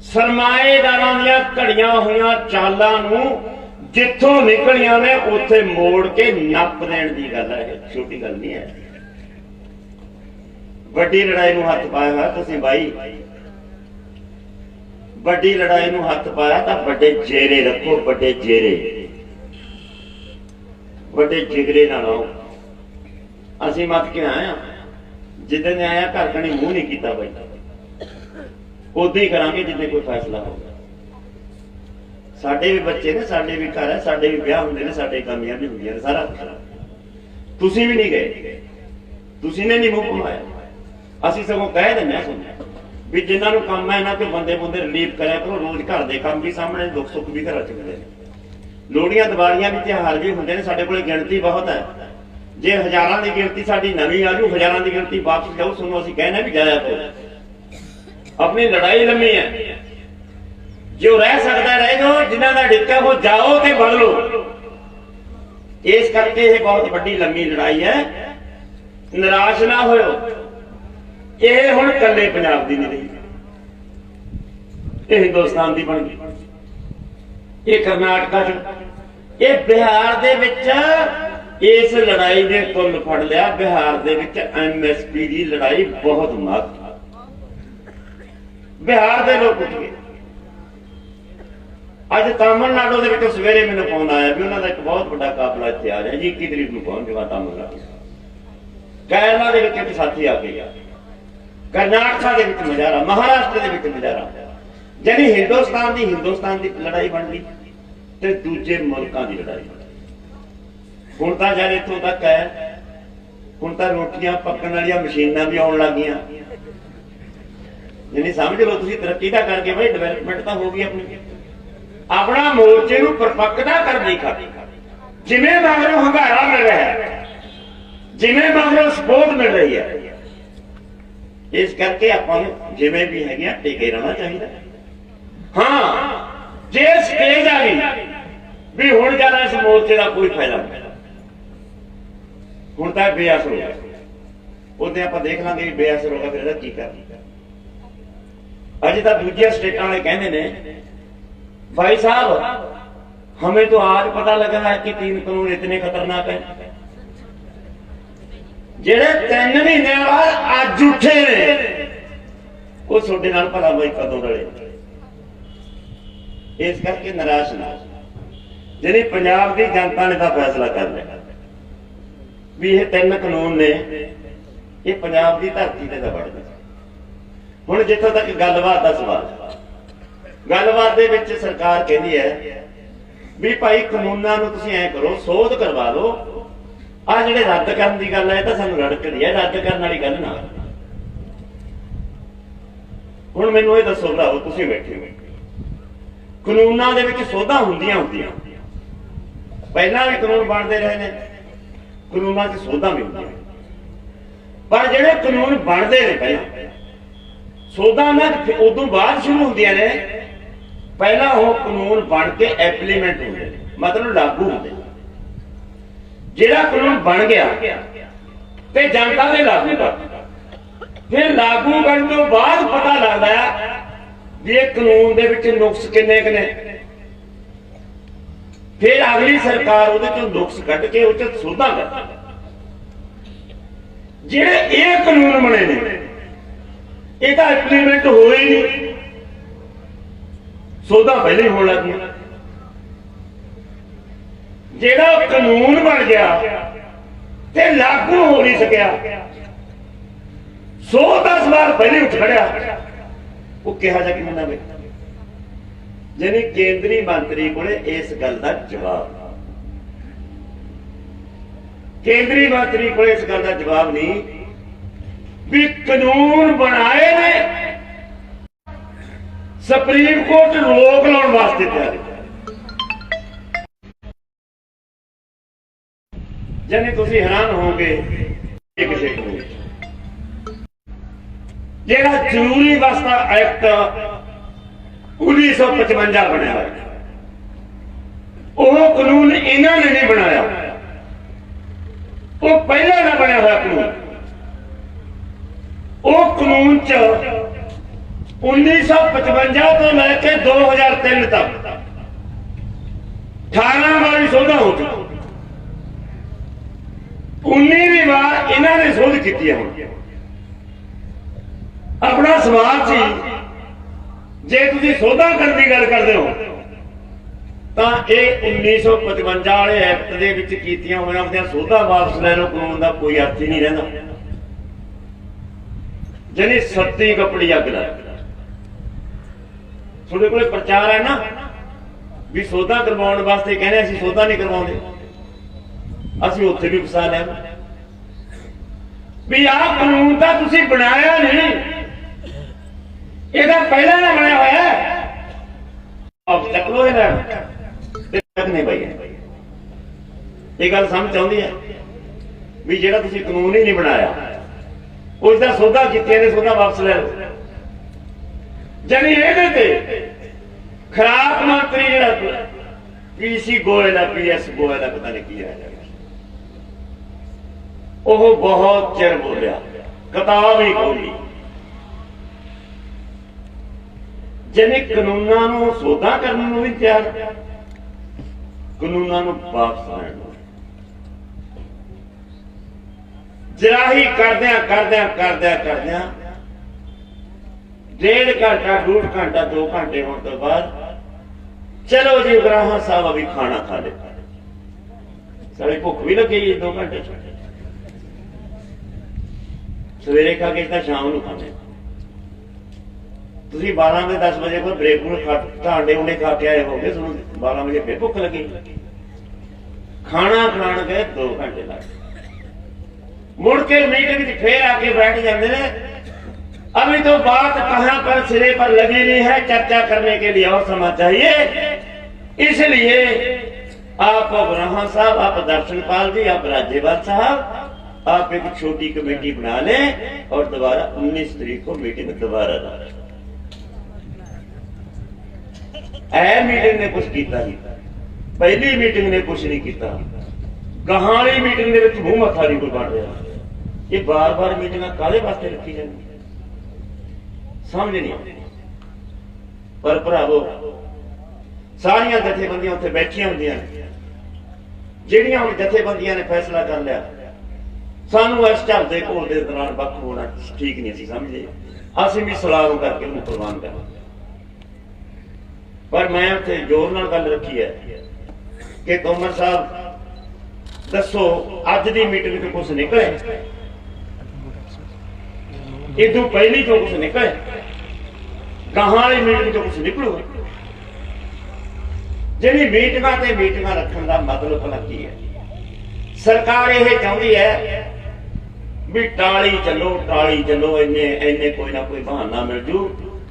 ਸਰਮਾਏਦਾਰਾਂ ਦੀਆਂ ਘੜੀਆਂ ਹੋਈਆਂ ਚਾਲਾਂ ਨੂੰ ਜਿੱਥੋਂ ਨਿਕਲੀਆਂ ਨੇ ਉੱਥੇ ਮੋੜ ਕੇ ਨੱਪ ਦੇਣ ਦੀ ਗੱਲ ਹੈ, ਛੋਟੀ ਗੱਲ ਨਹੀਂ ਹੈ। ਵੱਡੀ ਲੜਾਈ ਨੂੰ ਹੱਥ ਪਾਇਆ ਹੋਇਆ ਤੁਸੀਂ ਬਾਈ, ਵੱਡੀ ਲੜਾਈ ਨੂੰ ਹੱਥ ਪਾਇਆ ਤਾਂ ਵੱਡੇ ਜੇਰੇ ਰੱਖੋ, ਵੱਡੇ ਜੇਰੇ, ਵੱਡੇ ਜਿਗਰੇ ਨਾਲ ਆਓ। ਅਸੀਂ ਮੱਤ ਕੇ ਆਏ ਆ, ਜਿੱਦਾਂ ਨੇ ਆਇਆ ਘਰ ਕਣੀ ਮੂੰਹ ਨਹੀਂ ਕੀਤਾ ਬਾਈ, ਉਦਾਂ ਹੀ ਕਰਾਂਗੇ ਜਿੱਦਾਂ ਕੋਈ ਫੈਸਲਾ ਹੋਊਗਾ। ਸਾਡੇ ਵੀ ਬੱਚੇ ਨੇ, ਸਾਡੇ ਵੀ ਘਰ ਹੈ, ਸਾਡੇ ਵੀ ਵਿਆਹ ਹੁੰਦੇ ਨੇ, ਸਾਡੇ ਕਮੀਆਂ ਵੀ ਹੁੰਦੀਆਂ ਨੇ, ਸਾਰਾ ਕੁਝ। ਤੁਸੀਂ ਵੀ ਨਹੀਂ ਗਏ, ਤੁਸੀਂ ਨੇ ਨਹੀਂ ਮੂੰਹ ਘੁਮਾਇਆ। ਅਸੀਂ ਸਗੋਂ ਕਹਿ ਦਿੰਦੇ ਹਾਂ ਤੁਹਾਨੂੰ ਵੀ ਜਿਨ੍ਹਾਂ ਨੂੰ ਕੰਮ ਹੈ ਇਹਨਾਂ ਤੇ ਬੰਦੇ ਰਿਲੀਫ ਕਰਿਆ ਕਰੋ। ਰੋਜ਼ ਘਰ ਦੇ ਕੰਮ ਵੀ ਸਾਹਮਣੇ, ਦੁੱਖ ਸੁੱਖ ਵੀ ਘਰਾਂ ਚ ਹੁੰਦੇ ਨੇ, ਲੋਹੜੀਆਂ ਦੀਵਾਲੀਆਂ ਵੀ ਤਿਉਹਾਰ ਵੀ ਹੁੰਦੇ ਨੇ। ਸਾਡੇ ਕੋਲੇ ਗਿਣਤੀ ਬਹੁਤ ਹੈ। ਜੇ ਹਜ਼ਾਰਾਂ ਦੀ ਗਿਣਤੀ ਸਾਡੀ ਨਵੀਂ ਆ ਜੂ, ਹਜ਼ਾਰਾਂ ਦੀ ਗਿਣਤੀ ਵਾਪਸ ਜਾਊ, ਤੁਹਾਨੂੰ ਅਸੀਂ ਕਹਿਣਾ ਵੀ ਜਾਇਆ ਕਰੋ। ਆਪਣੀ ਲੜਾਈ ਲੰਮੀ ਹੈ, ਜੋ ਰਹਿ ਸਕਦਾ ਰਹਿ ਜਾਓ, ਜਿਨ੍ਹਾਂ ਦਾ ਡਿੱਕਾ ਉਹ ਜਾਓ ਤੇ ਬਦਲੋ। ਇਸ ਕਰਕੇ ਇਹ ਬਹੁਤ ਵੱਡੀ ਲੰਮੀ ਲੜਾਈ ਹੈ। ਨਿਰਾਸ਼ ਨਾ ਹੋਇਓ, ਇਹ ਹੁਣ ਇਕੱਲੇ ਪੰਜਾਬ ਦੀ ਨਹੀਂ ਰਹੀ, ਇਹ ਹਿੰਦੁਸਤਾਨ ਦੀ ਬਣ ਗਈ। ਇਹ ਕਰਨਾਟਕਾ ਚ, ਇਹ ਬਿਹਾਰ ਦੇ ਵਿੱਚ ਇਸ ਲੜਾਈ ਦੇ ਕੁੱਲ ਫੜ ਲਿਆ। ਬਿਹਾਰ ਦੇ ਵਿੱਚ ਐਮਐਸਪੀ ਦੀ ਲੜਾਈ ਬਹੁਤ ਮਹੱਤਵ, ਬਿਹਾਰ ਦੇ ਲੋਕ ਉੱਠ ਗਏ। ਅੱਜ ਤਾਮਿਲਨਾਡੂ ਦੇ ਵਿੱਚ ਸਵੇਰੇ ਮੈਨੂੰ ਫੋਨ ਆਇਆ ਵੀ ਉਹਨਾਂ ਦਾ ਇੱਕ ਬਹੁਤ ਵੱਡਾ ਕਾਫਲਾ ਇੱਥੇ ਆ ਰਿਹਾ ਜੀ, 21 ਤਰੀਕ ਨੂੰ ਪਹੁੰਚ ਜਾਊਗਾ ਤਾਮਿਲਨਾਡੂ। ਕੇਰਲਾ ਦੇ ਵਿੱਚ ਇੱਕ ਸਾਥੀ ਆ ਗਿਆ, ਕਰਨਾਟਕਾ ਦੇ ਵਿੱਚ ਮੁਜ਼ਾਹਰਾ, ਮਹਾਰਾਸ਼ਟਰ ਦੇ ਵਿੱਚ ਮੁਜ਼ਾਹਰਾ। ਜਿਹੜੀ ਹਿੰਦੁਸਤਾਨ ਦੀ ਲੜਾਈ ਬਣ ਗਈ ਤੇ ਦੂਜੇ ਮੁਲਕਾਂ ਦੀ ਲੜਾਈ। ਹੁਣ ਤਾਂ ਜਦ ਇੱਥੋਂ ਤੱਕ ਹੈ, ਹੁਣ ਤਾਂ ਰੋਟੀਆਂ ਪੱਕਣ ਵਾਲੀਆਂ ਮਸ਼ੀਨਾਂ ਵੀ ਆਉਣ ਲੱਗ ਗਈਆਂ। ਯਾਨੀ ਸਮਝ ਲਓ ਤੁਸੀਂ ਤਰੱਕੀ ਤਾਂ ਕਰਕੇ ਬਈ, ਡਿਵੈਲਪਮੈਂਟ ਤਾਂ ਹੋ ਗਈ ਆਪਣੀ। ਆਪਣਾ ਮੋਰਚੇ ਨੂੰ ਪਰਪੱਕਤਾ ਕਰਨੀ ਖਾਦੀ, ਜਿਵੇਂ ਮਗਰੋਂ ਹੰਗਾਰਾ ਮਿਲ ਰਿਹਾ ਹੈ, ਜਿਵੇਂ ਮਗਰੋਂ ਸਪੋਰਟ ਮਿਲ ਰਹੀ ਹੈ। ਇਸ ਕਰਕੇ ਆਪਾਂ ਨੂੰ ਜਿਵੇਂ ਵੀ ਹੈਗੇ ਟਿਕੇ ਰਹਿਣਾ ਚਾਹੀਦਾ। ਹਾਂ, ਜੇ ਸਟੇਜ ਆ ਗਈ ਵੀ ਹੁਣ ਜ਼ਿਆਦਾ ਇਸ ਮੋਰਚੇ ਦਾ ਕੋਈ ਫਾਇਦਾ ਨਹੀਂ, ਹੁਣ ਤਾਂ ਬੇਅਸਰ ਹੋ ਗਿਆ। ਉਹਦੇ ਆਪਾਂ ਦੇਖ ਲਾਂਗੇ ਵੀ ਬੇਅਸਰ ਹੋਗਾ, ਫਿਰ ਇਹਦਾ ਕੀ ਕਰਨਾ। अज तक दूसरी स्टेटा वाले कहते ने भाई साहब हमें तो आज पता लगा है कि 3 कानून इतने खतरनाक हैं, जेड़े 3 महीने बाद अज उठे ने वो छोटे नाल भला भाई कदों रले। इस करके निराश ना जिहड़ी पंजाब की जनता ने तो फैसला कर लिया भी ये 3 कानून ने ये पंजाब की धरती ते बढ़ गए। हुण जिथों तक गलबात का सवाल, गलबात दे विच सरकार कहती है भी भाई कानूनां नूं तुसीं ऐ करो, सोध करवा लो, आ जिहड़े रद्द करन दी गल है तां सानूं रड़कदी है, रद्द करन वाली गल ना। हुण मैनूं इह दसो भराओ, तुसीं बैठे हो कानूनां दे विच सोधां हुंदियां हुंदियां, पहलां भी कानून बनदे रहे ने, कानूनां 'च सोधां भी हुंदियां, पर जिहड़े कानून बनदे ने पहलां सोधा ना उदों बाद शुरू होंदियां ने, पहला वो कानून बन के एप्लीमेंट होंदे, मतलब लागू होंदे। जिहड़ा कानून बन गया ते जनता ने लागू कर, फिर लागू करने तो बाद पता लगदा है भी ये कानून दे विच नुक्स किन्ने ने, फिर अगली सरकार उहदे चों नुक्स कढ के उह च सोधा कर। जिहड़े ये कानून बने ने ਇਹ ਤਾਂ ਇੰਪਲੀਮੈਂਟ ਹੋਏ ਹੀ ਨਹੀਂ, ਸੋਧਾਂ ਪਹਿਲੇ ਹੋਣ ਲੱਗ ਗਈਆਂ। ਜਿਹੜਾ ਕਾਨੂੰਨ ਬਣ ਗਿਆ ਤੇ ਲਾਗੂ ਹੋ ਨਹੀਂ ਸਕਿਆ, ਸੋਧ ਦਾ ਸਵਾਲ ਪਹਿਲੇ ਉੱਠ ਖੜਿਆ, ਉਹ ਕਿਹਾ ਜਾ ਕੇ ਮੰਨਾ ਵੇ। ਜਾਨੀ ਕੇਂਦਰੀ ਮੰਤਰੀ ਕੋਲੇ ਇਸ ਗੱਲ ਦਾ ਜਵਾਬ, ਕੇਂਦਰੀ ਮੰਤਰੀ ਕੋਲੇ ਇਸ ਗੱਲ ਦਾ ਜਵਾਬ ਨਹੀਂ भी कानून बनाए ने सुप्रीम कोर्ट रोक लाने वास्ते तैयार, यानी तुम हैरान होगे किसी कानून जेड़ा जरूरी वास्ता एक्ट 1955 बनया है, वो कानून इन्होंने नहीं बनाया, वो पहले ना बनया हुआ कानून। वो कानून च 1955 तो लैके 2003 तक 18 वाली सोधा हो चुकी, 19वीं बार इन्होंने सोध की है। अपना सवाल सी जे तुसीं सोधा करने की गल करते हो तो यह 1955 वाले एक्ट दे विच कीतियां होईयां अपनियां सोधा वापस ले लो, कानून का कोई अर्थ ही नहीं रहिंदा। जनी सत्ती कपड़ी अग ला थोड़े को प्रचार है ना भी सोधा करवाने वास्ते कहने असीं सोधा नहीं करवाउंदे, असीं उत्थे भी फसा लिया भी आह कानून तां तुसीं बनाया नहीं, इहदा पहला ना बनया होया अब चक लो नहीं भाई। ये गल समझ आउंदी है भी जिहड़ा तुसीं कानून ही नहीं बनाया उसका सौदा किया ने, सौदा वापस ले लो। जानी ये खराब मंत्री जो पीसी गोयल है, पीएस गोयल है, पता नहीं की है, वो बहुत चिर बोलिया, किताब ही खोली, जिन्हें कानूनों सौदा करने भी तैयार, कानूनों वापस लैण जराही करद्या करद्या करद्या करद्या 1.5 घंटा 2 घंटा 2 घंटे होने तो बाद चलो जी ग्राह साहब अभी खाना खा ले, सारी भुख भी लगी 2 घंटे सवेरे खा के शाम को खाने, तुम 12 बजे 10 बजे को ब्रेक अंडे उंडे खा के आए होगे, 12 बजे फिर भुख लगी, खाना खाने गए 2 घंटे लगे, मुड़ के मीटिंग फिर आके बैठ जाते हैं। अभी तो बात कहां पर सिरे पर लगी नहीं है, चर्चा करने के लिए और समय चाहिए, इसलिए आप ब्रह्मा साहब, आप दर्शनपाल जी, आप राज्यपाल साहब, आप एक छोटी कमेटी बना लें और दोबारा 19 तारीख को मीटिंग दोबारा ला। मीटिंग ने कुछ किया नहीं, पहली मीटिंग ने कुछ नहीं किया, कहानी मीटिंग के मुंह मत्था नहीं कोई बन रहा, ਇਹ ਬਾਰ-ਬਾਰ ਮੀਟਿੰਗਾਂ ਕਾਹਦੇ ਵਾਸਤੇ ਰੱਖੀ ਜਾਂਦੀ ਸਮਝ ਨਹੀਂ ਆਉਂਦੀ। ਪਰ ਭਰਾਵੋ ਸਾਰੀਆਂ ਜਥੇਬੰਦੀਆਂ ਉੱਥੇ ਬੈਠੀਆਂ ਹੁੰਦੀਆਂ ਨੇ, ਜਿਹੜੀਆਂ ਹੁਣ ਜਥੇਬੰਦੀਆਂ ਨੇ ਫੈਸਲਾ ਕਰ ਲਿਆ ਸਾਨੂੰ ਇਸ ਝੱਲ ਦੇ ਘੋਲ ਦੇ ਦੌਰਾਨ ਵੱਖ ਹੋਣਾ ਠੀਕ ਨਹੀਂ ਸੀ ਸਮਝਦੇ, ਅਸੀਂ ਵੀ ਸਲਾਹ ਨੂੰ ਕਰਕੇ ਉਹਨੂੰ ਕੁਰਬਾਨ ਕਰਾਂਗੇ। ਪਰ ਮੈਂ ਉੱਥੇ ਜ਼ੋਰ ਨਾਲ ਗੱਲ ਰੱਖੀ ਹੈ ਕਿ ਤੋਮਰ ਸਾਹਿਬ ਦੱਸੋ ਅੱਜ ਦੀ ਮੀਟਿੰਗ ਤੋਂ ਕੁਝ ਨਿਕਲੇ, ਇਦੋਂ ਪਹਿਲੀ ਤੋਂ ਕੁਝ ਨਿਕਲੇ, ਗਾਹਾਂ ਵਾਲੀ ਮੀਟਿੰਗ ਤੋਂ ਕੁਝ ਨਿਕਲੂ। ਜਿਹੜੀ ਮੀਟਿੰਗਾਂ ਤੇ ਮੀਟਿੰਗਾਂ ਰੱਖਣ ਦਾ ਮਤਲਬ ਭਲਾ ਕੀ ਹੈ? ਸਰਕਾਰ ਇਹ ਚਾਹੁੰਦੀ ਹੈ ਵੀ ਟਾਲੀ ਚੱਲੋ, ਇੰਨੇ ਕੋਈ ਨਾ ਕੋਈ ਬਹਾਨਾ ਮਿਲ ਜੂ,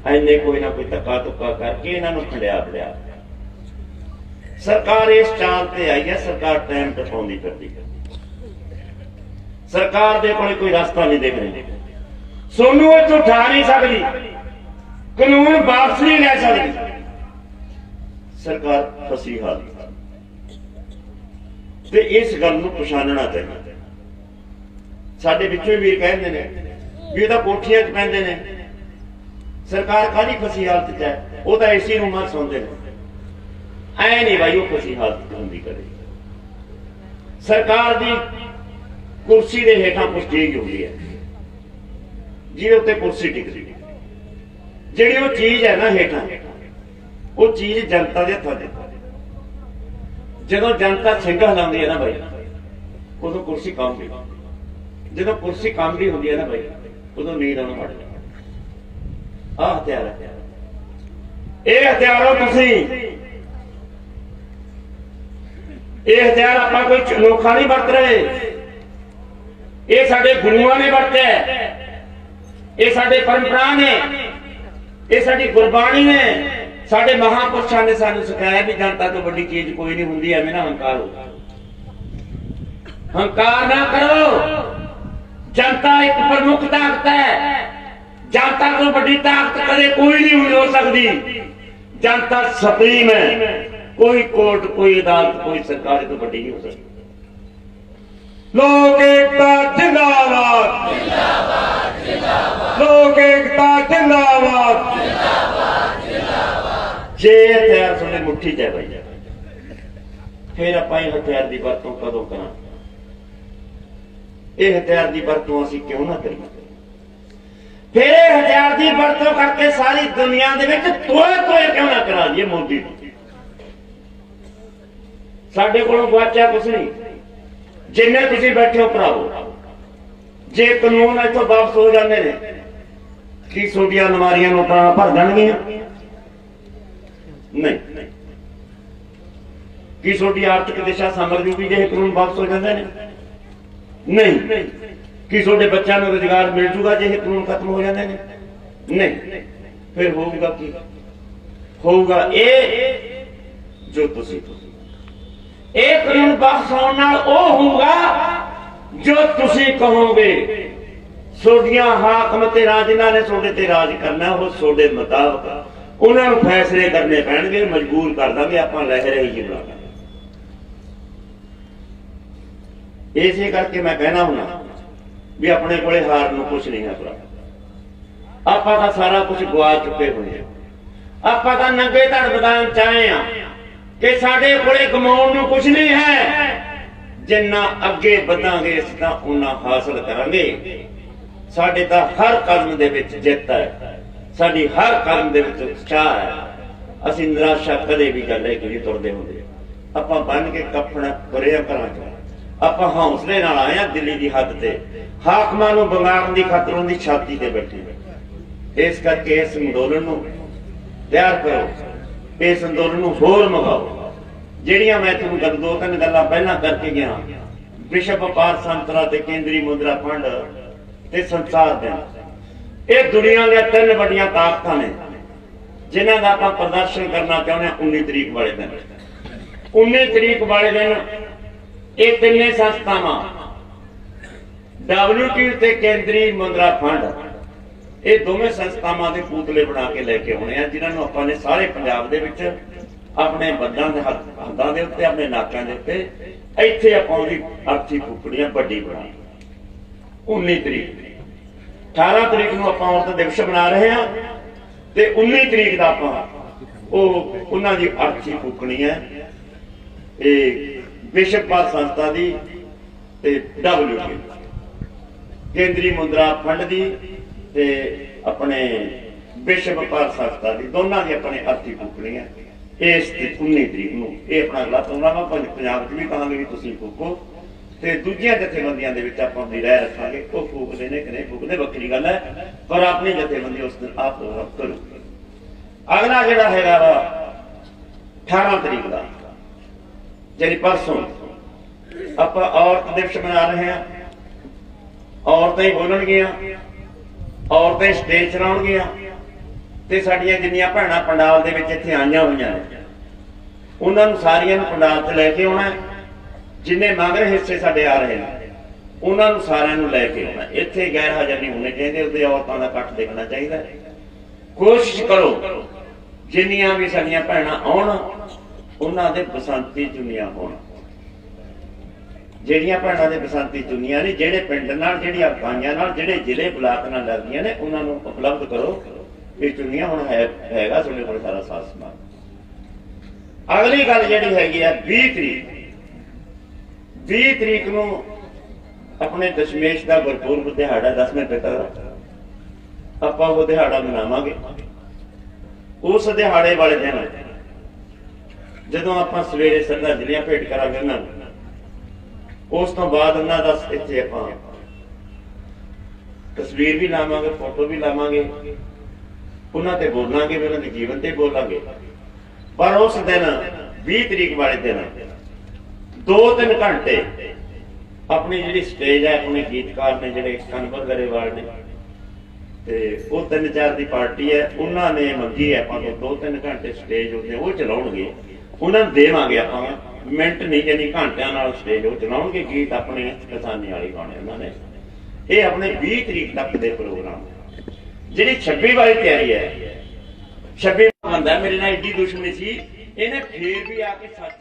ਇੰਨੇ ਕੋਈ ਨਾ ਕੋਈ ਧੱਕਾ ਧੁੱਕਾ ਕਰਕੇ ਇਹਨਾਂ ਨੂੰ ਖੰਡਿਆ ਪਿਆ। ਸਰਕਾਰ ਇਸ ਚਾਲ ਤੇ ਆਈ ਹੈ, ਸਰਕਾਰ ਟਾਈਮ ਟਪਾਉਂਦੀ ਫਿਰਦੀ ਹੈ, ਸਰਕਾਰ ਦੇ ਕੋਲ ਕੋਈ ਰਸਤਾ ਨਹੀਂ ਦੇਖ ਰਹੀ। ਸੋਨੂੰ ਇੱਥੋਂ ਉਠਾ ਨਹੀਂ ਸਕਦੀ, ਕਾਨੂੰਨ ਵਾਪਸ ਨਹੀਂ ਲੈ ਸਕਦੀ, ਸਰਕਾਰ ਫਸੀ ਹਾਲਤ ਤੇ ਇਸ ਗੱਲ ਨੂੰ ਪਛਾਣਨਾ ਚਾਹੀਦਾ। ਸਾਡੇ ਵਿੱਚੋਂ ਵੀ ਕਹਿੰਦੇ ਨੇ ਵੀ ਉਹਦਾ ਕੋਠੀਆਂ 'ਚ ਪੈਂਦੇ ਨੇ, ਸਰਕਾਰ ਕਾਹਦੀ ਫਸੀ ਹਾਲਤ 'ਚ ਹੈ? ਉਹ ਤਾਂ ਏਸੀ ਰੂਮਾਂ 'ਚ ਸੌਂਦੇ ਨੇ, ਐ ਨਹੀਂ ਬਾਈ ਉਹ ਫਸੀ ਹਾਲਤ ਹੁੰਦੀ ਕਦੇ। ਸਰਕਾਰ ਦੀ ਕੁਰਸੀ ਦੇ ਹੇਠਾਂ ਕੁਝ ਚੀਜ਼ ਹੁੰਦੀ ਹੈ ਜਿਹਦੇ ਉੱਤੇ ਕੁਰਸੀ ਟਿਕਦੀ, ਜਿਹੜੀ ਉਹ ਚੀਜ਼ ਹੈ ਨਾ ਹੇਠਾਂ, ਉਹ ਚੀਜ਼ ਜਨਤਾ ਦੇ ਹੱਥਾਂ 'ਚ। ਜਦੋਂ ਜਨਤਾ ਸਿੰਘ ਹਿਲਾਉਂਦੀ ਹੈ ਨਾ ਬਾਈ, ਉਦੋਂ ਕੁਰਸੀ ਕੰਬਦੀ। ਜਦੋਂ ਕੁਰਸੀ ਕੰਬਦੀ ਹੁੰਦੀ ਹੈ ਨਾ ਬਾਈ, ਉਦੋਂ ਨੀਂਦ ਆਉਣ ਲੱਗ ਜਾਂਦੀ। ਆਹ ਹਥਿਆਰ ਹੈ, ਇਹ ਹਥਿਆਰੋ ਤੁਸੀਂ, ਇਹ ਹਥਿਆਰ ਆਪਾਂ ਕੋਈ ਅਨੋਖਾ ਨਹੀਂ ਵਰਤ ਰਹੇ, ਇਹ ਸਾਡੇ ਗੁਰੂਆਂ ਨੇ ਵਰਤਿਆ, ਇਹ ਸਾਡੇ ਪਰੰਪਰਾ ਨੇ, ਇਹ ਸਾਡੀ ਗੁਰਬਾਣੀ ਨੇ, ਸਾਡੇ ਮਹਾਂਪੁਰਸ਼ਾਂ ਨੇ ਸਾਨੂੰ ਸਿਖਾਇਆ ਵੀ ਜਨਤਾ ਤੋਂ ਵੱਡੀ ਚੀਜ਼ ਕੋਈ ਨਹੀਂ ਹੁੰਦੀ। ਐਵੇਂ ਨਾ ਹੰਕਾਰ ਹੋ, ਹੰਕਾਰ ਨਾ ਕਰੋ। ਜਨਤਾ ਇੱਕ ਪ੍ਰਮੁੱਖ ਤਾਕਤ ਹੈ, ਜਨਤਾ ਤੋਂ ਵੱਡੀ ਤਾਕਤ ਕਦੇ ਕੋਈ ਨਹੀਂ ਹੋ ਸਕਦੀ। ਜਨਤਾ ਸੁਪਰੀਮ ਹੈ, ਕੋਈ ਕੋਰਟ, ਕੋਈ ਅਦਾਲਤ, ਕੋਈ ਸਰਕਾਰ ਤੋਂ ਵੱਡੀ ਨਹੀਂ ਹੋ ਸਕਦੀ। ਲੋਕ ਏਕਤਾ ਜਿੰਦਾਬਾਦ, ਜਿੰਦਾਬਾਦ, ਜਿੰਦਾਬਾਦ। ਲੋਕ ਏਕਤਾ ਜਿੰਦਾਬਾਦ, ਜਿੰਦਾਬਾਦ, ਜਿੰਦਾਬਾਦ। ਜੇ ਹਥਿਆਰ ਤੁਹਾਡੇ ਮੁੱਠੀ 'ਚ ਹੈ ਬਾਈ, ਫਿਰ ਆਪਾਂ ਇਹ ਹਥਿਆਰ ਦੀ ਵਰਤੋਂ ਕਦੋਂ ਕਰਾਂਗੇ? ਇਹ ਹਥਿਆਰ ਦੀ ਵਰਤੋਂ ਅਸੀਂ ਕਿਉਂ ਨਾ ਕਰੀਏ? ਫਿਰ ਇਹ ਹਥਿਆਰ ਦੀ ਵਰਤੋਂ ਕਰਕੇ ਸਾਰੀ ਦੁਨੀਆ ਦੇ ਵਿੱਚ ਤੋਏ ਕਿਉਂ ਨਾ ਕਰਾ ਦਈਏ ਮੋਦੀ ਨੂੰ? ਸਾਡੇ ਕੋਲੋਂ ਗੁਆਚਿਆ ਕੁਛ ਨਹੀਂ। ਜਿੰਨੇ ਤੁਸੀਂ ਬੈਠੇ ਹੋ ਭਰਾਵੋ, ਜੇ ਕਾਨੂੰਨ ਇੱਥੋਂ ਵਾਪਸ ਹੋ ਜਾਂਦੇ ਨੇ, ਕੀ ਤੁਹਾਡੀਆਂ ਅਲਮਾਰੀਆਂ ਨੋਟਾਂ ਭਰ ਜਾਣਗੀਆਂ? ਨਹੀਂ। ਕੀ ਤੁਹਾਡੀ ਆਰਥਿਕ ਦਿਸ਼ਾ ਸੰਭਲ ਜੂਗੀ ਜੇ ਕਾਨੂੰਨ ਵਾਪਸ ਹੋ ਜਾਂਦੇ ਨੇ? ਨਹੀਂ। ਕੀ ਤੁਹਾਡੇ ਬੱਚਿਆਂ ਨੂੰ ਰੁਜ਼ਗਾਰ ਮਿਲ ਜੂਗਾ ਜੇ ਕਾਨੂੰਨ ਖਤਮ ਹੋ ਜਾਂਦੇ ਨੇ? ਨਹੀਂ। ਫਿਰ ਹੋਊਗਾ ਕੀ? ਹੋਊਗਾ ਇਹ ਜੋ ਤੁਸੀਂ ਇਹ ਕਾਨੂੰਨ ਵਾਪਸ ਆਉਣ ਨਾਲ ਉਹ ਹੋਊਗਾ ਜੋ ਤੁਸੀਂ ਕਹੋਗੇ। ਤੁਹਾਡੀਆਂ ਹਾਕਮ ਤੇ ਰਾਜਨਾਂ ਨੇ ਤੁਹਾਡੇ ਤੇ ਰਾਜ ਕਰਨਾ, ਉਹ ਤੁਹਾਡੇ ਮੁਤਾਬਕ ਉਹਨਾਂ ਨੂੰ ਫੈਸਲੇ ਕਰਨੇ ਪੈਣਗੇ, ਮਜਬੂਰ ਕਰ ਦਾਂਗੇ ਆਪਾਂ ਲਹਿਰ ਹੀ ਜਿਉਣਾ। ਇਸੇ ਕਰਕੇ ਮੈਂ ਕਹਿਣਾ ਹੁੰਦਾ ਵੀ ਆਪਣੇ ਕੋਲੇ ਹਾਰ ਨੂੰ ਕੁਛ ਨਹੀਂ ਹੈ ਭਰਾ। ਆਪਾਂ ਤਾਂ ਸਾਰਾ ਕੁਝ ਗਵਾ ਚੁੱਕੇ ਹੋਏ ਆ, ਆਪਾਂ ਤਾਂ ਨੰਗੇ ਧੜ ਮੈਦਾਨ ਚ ਆਏ ਆ ਕਿ ਸਾਡੇ ਕੋਲੇ ਕਮਾਉਣ ਨੂੰ ਕੁਛ ਨਹੀਂ ਹੈ। ਜਿੰਨਾ ਅੱਗੇ ਵਧਾਂਗੇ ਅਸੀਂ ਤਾਂ ਉਹਨਾਂ ਹਾਸਲ ਕਰਾਂਗੇ। ਸਾਡੇ ਤਾਂ ਹਰ ਕਦਮ ਦੇ ਵਿੱਚ ਜਿੱਤ ਹੈ, ਸਾਡੀ ਹਰ ਕਦਮ ਦੇ ਵਿੱਚ ਉਤਸ਼ਾਹ ਹੈ। ਅਸੀਂ ਨਿਰਾਸ਼ਾ ਕਦੇ ਵੀ ਗੱਲ ਨਹੀਂ ਤੁਰਦੇ ਹੁੰਦੇ। ਆਪਾਂ ਬੰਨ ਕੇ ਕੱਫਣ ਤੁਰਿਆ ਘਰਾਂ ਚੋਂ, ਆਪਾਂ ਹੌਸਲੇ ਨਾਲ ਆਏ ਆ ਦਿੱਲੀ ਦੀ ਹੱਦ ਤੇ, ਹਾਕਮਾਂ ਨੂੰ ਬੰਗਾਰਨ ਦੀ ਖਾਤਰ ਉਹਦੀ ਛਾਤੀ ਤੇ ਬੈਠੇ। ਇਸ ਕਰਕੇ ਇਸ ਅੰਦੋਲਨ ਨੂੰ ਤਿਆਰ ਕਰੋ, ਇਸ ਅੰਦੋਲਨ ਨੂੰ ਹੋਰ ਮਗਾਓ। ਜਿਹੜੀਆਂ ਮੈਂ ਤੁਹਾਨੂੰ ਦੋ ਤਿੰਨ ਗੱਲਾਂ ਪਹਿਲਾਂ ਕਰਕੇ ਗਿਆ, ਵਿਸ਼ਵ ਵਪਾਰ ਸੰਸਥਾ ਤੇ ਕੇਂਦਰੀ ਮੁਦਰਾ ਫੰਡ ਤੇ ਸੰਸਾਰ ਬੈਂਕ, ਇਹ ਦੁਨੀਆ ਦੀਆਂ ਤਿੰਨ ਵੱਡੀਆਂ ਤਾਕਤਾਂ ਨੇ ਜਿਨ੍ਹਾਂ ਦਾ ਆਪਾਂ ਪ੍ਰਦਰਸ਼ਨ ਕਰਨਾ ਚਾਹੁੰਦੇ ਹਾਂ 19 ਤਰੀਕ ਵਾਲੇ ਦਿਨ। 19 ਤਰੀਕ ਵਾਲੇ ਦਿਨ ਇਹ ਤਿੰਨੇ ਸੰਸਥਾਵਾਂ WTO ਤੇ ਕੇਂਦਰੀ ਮੁਦਰਾ ਫੰਡ, ਇਹ ਦੋਵੇਂ ਸੰਸਥਾਵਾਂ ਦੇ ਪੁਤਲੇ ਬਣਾ ਕੇ ਲੈ ਕੇ ਆਉਣੇ ਆ, ਜਿਨ੍ਹਾਂ ਨੂੰ ਆਪਾਂ ਨੇ ਸਾਰੇ ਪੰਜਾਬ ਦੇ ਵਿੱਚ ਆਪਣੇ ਬੱਦਾਂ ਦੇ ਹੱਥਾਂ ਦੇ ਉੱਤੇ, ਆਪਣੇ ਨਾਕਾਂ ਦੇ ਉੱਤੇ, ਇੱਥੇ ਆਪਾਂ ਉਹਦੀ ਅਰਥੀ ਫੁੱਕੜੀਆਂ ਵੱਡੀ ਬਣਾ। 19 ਤਰੀਕ 18 ਤਰੀਕ ਨੂੰ ਆਪਾਂ ਔਰਤ ਦਿਵਸ ਬਣਾ ਰਹੇ ਹਾਂ ਤੇ 19 ਤਰੀਕ ਦਾ ਆਪਾਂ ਉਹ ਉਹਨਾਂ ਦੀ ਅਰਥੀ ਫੂਕਣੀ ਹੈ। ਇਹ ਵਿਸ਼ਵ ਭਾਰਤ ਸੰਸਥਾ ਦੀ ਤੇ WTO ਕੇਂਦਰੀ ਮੁਦਰਾ ਫੰਡ ਦੀ ਤੇ ਆਪਣੇ ਵਿਸ਼ਵ ਭਾਰਤ ਸੰਸਥਾ ਦੀ ਦੋਨਾਂ ਦੀ ਆਪਣੇ ਅਰਥੀ ਫੂਕਣੀ ਹੈ ਇਸ 19 ਤਰੀਕ ਨੂੰ। ਇਹ ਆਪਣਾ ਅਗਲਾ ਪ੍ਰੋਗਰਾਮ ਪੰਜਾਬ 'ਚ ਵੀ ਕਹਾਂਗੇ ਵੀ ਤੁਸੀਂ ਫੂਕੋ ਤੇ ਦੂਜੀਆਂ ਜਥੇਬੰਦੀਆਂ ਦੇ ਵਿੱਚ ਆਪਾਂ ਆਪਣੀ ਰਾਏ ਰੱਖਾਂਗੇ ਉਹ ਫੂਕਦੇ ਨੇ ਕਿ ਨਹੀਂ ਫੂਕਦੇ ਵੱਖਰੀ ਗੱਲ ਹੈ, ਪਰ ਆਪਣੀ ਜਥੇਬੰਦੀ ਉਸ ਦਿਨ ਆਪ ਕਰੋ। ਅਗਲਾ ਜਿਹੜਾ ਹੈਗਾ ਵਾ 18 ਤਰੀਕ ਦਾ ਜਿਹੜੀ ਪਰਸੋਂ ਆਪਾਂ ਔਰਤ ਦਿਵਸ ਮਨਾ ਰਹੇ ਹਾਂ। ਔਰਤਾਂ ਹੀ ਬੋਲਣਗੀਆਂ, ਔਰਤਾਂ ਹੀ ਸਟੇਜ ਚਲਾਉਣਗੀਆਂ ਤੇ ਸਾਡੀਆਂ ਜਿੰਨੀਆਂ ਭੈਣਾਂ ਪੰਡਾਲ ਦੇ ਵਿੱਚ ਇੱਥੇ ਆਈਆਂ ਹੋਈਆਂ ਨੇ ਉਹਨਾਂ ਨੂੰ ਸਾਰੀਆਂ ਨੂੰ ਪੰਡਾਲ 'ਚ ਲੈ ਕੇ ਆਉਣਾ। ਜਿੰਨੇ ਮਗਰ ਹਿੱਸੇ ਸਾਡੇ ਆ ਰਹੇ ਨੇ ਉਹਨਾਂ ਨੂੰ ਸਾਰਿਆਂ ਨੂੰ ਲੈ ਕੇ ਆਉਣਾ। ਇੱਥੇ ਗੈਰ ਹਾਜ਼ਰ ਨਹੀਂ ਹੋਣੇ ਚਾਹੀਦੇ, ਉਹਦੇ ਔਰਤਾਂ ਦਾ ਇਕੱਠ ਦੇਖਣਾ ਚਾਹੀਦਾ। ਕੋਸ਼ਿਸ਼ ਕਰੋ ਜਿੰਨੀਆਂ ਵੀ ਸਾਡੀਆਂ ਭੈਣਾਂ ਆਉਣ ਉਹਨਾਂ ਦੇ ਬਸੰਤੀ ਚੁੰਨੀਆਂ ਹੋਣ। ਜਿਹੜੀਆਂ ਭੈਣਾਂ ਦੇ ਬਸੰਤੀ ਚੁੰਨੀਆਂ ਨੇ ਜਿਹੜੇ ਪਿੰਡ ਨਾਲ ਜਿਹੜੀਆਂ ਬਾਈਆਂ ਨਾਲ ਜਿਹੜੇ ਜ਼ਿਲ੍ਹੇ ਬਲਾਕ ਨਾਲ ਲੱਗਦੀਆਂ ਨੇ ਉਹਨਾਂ ਨੂੰ ਉਪਲਬਧ ਕਰੋ। ਇਹ ਚੁੰਨੀਆਂ ਹੁਣ ਹੈਗਾ ਤੁਹਾਡੇ ਕੋਲ ਸਾਰਾ ਸਾਜ਼ ਸਮਾਨ। ਅਗਲੀ ਗੱਲ ਜਿਹੜੀ ਹੈਗੀ ਆ 20 ਤਰੀਕ ਨੂੰ ਆਪਣੇ ਦਸ਼ਮੇਸ਼ ਦਾ ਗੁਰਪੁਰਬ ਦਿਹਾੜਾ 10ਵੇਂ ਪਿਤਾ ਦਾ ਆਪਾਂ ਉਹ ਦਿਹਾੜਾ ਮਨਾਵਾਂਗੇ। ਉਸ ਦਿਹਾੜੇ ਵਾਲੇ ਦਿਨ ਜਦੋਂ ਆਪਾਂ ਸਵੇਰੇ ਸ਼ਰਧਾਂਜਲੀਆਂ ਭੇਟ ਕਰਾਂਗੇ ਉਹਨਾਂ ਨੂੰ, ਉਸ ਤੋਂ ਬਾਅਦ ਉਹਨਾਂ ਦਾ ਇੱਥੇ ਆਪਾਂ ਤਸਵੀਰ ਵੀ ਲਾਵਾਂਗੇ, ਫੋਟੋ ਵੀ ਲਾਵਾਂਗੇ, ਉਹਨਾਂ ਤੇ ਬੋਲਾਂਗੇ, ਉਹਨਾਂ ਦੇ ਜੀਵਨ ਤੇ ਬੋਲਾਂਗੇ। ਪਰ ਉਸ ਦਿਨ 20 ਤਰੀਕ ਵਾਲੇ ਦਿਨ 2-3 ਘੰਟੇ ਆਪਣੀ ਜਿਹੜੀ ਸਟੇਜ ਹੈ ਆਪਣੇ ਗੀਤਕਾਰ ਨੇ ਜਿਹੜੇ ਕਨਵਰ ਗਰੇਵਾਲ ਨੇ ਤੇ ਉਹ 3-4 ਦੀ ਪਾਰਟੀ ਹੈ ਉਹਨਾਂ ਨੇ ਮੰਗੀ ਹੈ ਆਪਾਂ ਤੋਂ 2-3 ਘੰਟੇ ਸਟੇਜ ਉੱਤੇ ਉਹ ਚਲਾਉਣਗੇ। ਉਹਨਾਂ ਨੂੰ ਦੇਵਾਂਗੇ ਆਪਾਂ ਮਿੰਟ ਨਹੀਂ ਜਾਨੀ ਘੰਟਿਆਂ ਨਾਲ ਸਟੇਜ ਉਹ ਚਲਾਉਣਗੇ। ਗੀਤ ਆਪਣੇ ਕਿਸਾਨੀ ਵਾਲੀ ਗਾਣੇ ਉਹਨਾਂ ਨੇ। ਇਹ ਆਪਣੇ 20 ਤਰੀਕ ਤੱਕ ਦੇ ਪ੍ਰੋਗਰਾਮ। ਜਿਹੜੀ 26 ਵਾਲੀ ਤਿਆਰੀ ਹੈ 26 ਬੰਦਾ ਮੇਰੇ ਨਾਲ ਏਡੀ ਦੁਸ਼ਮਣੀ ਸੀ ਇਹਨੇ ਫੇਰ ਵੀ ਆ ਕੇ ਸੱਚ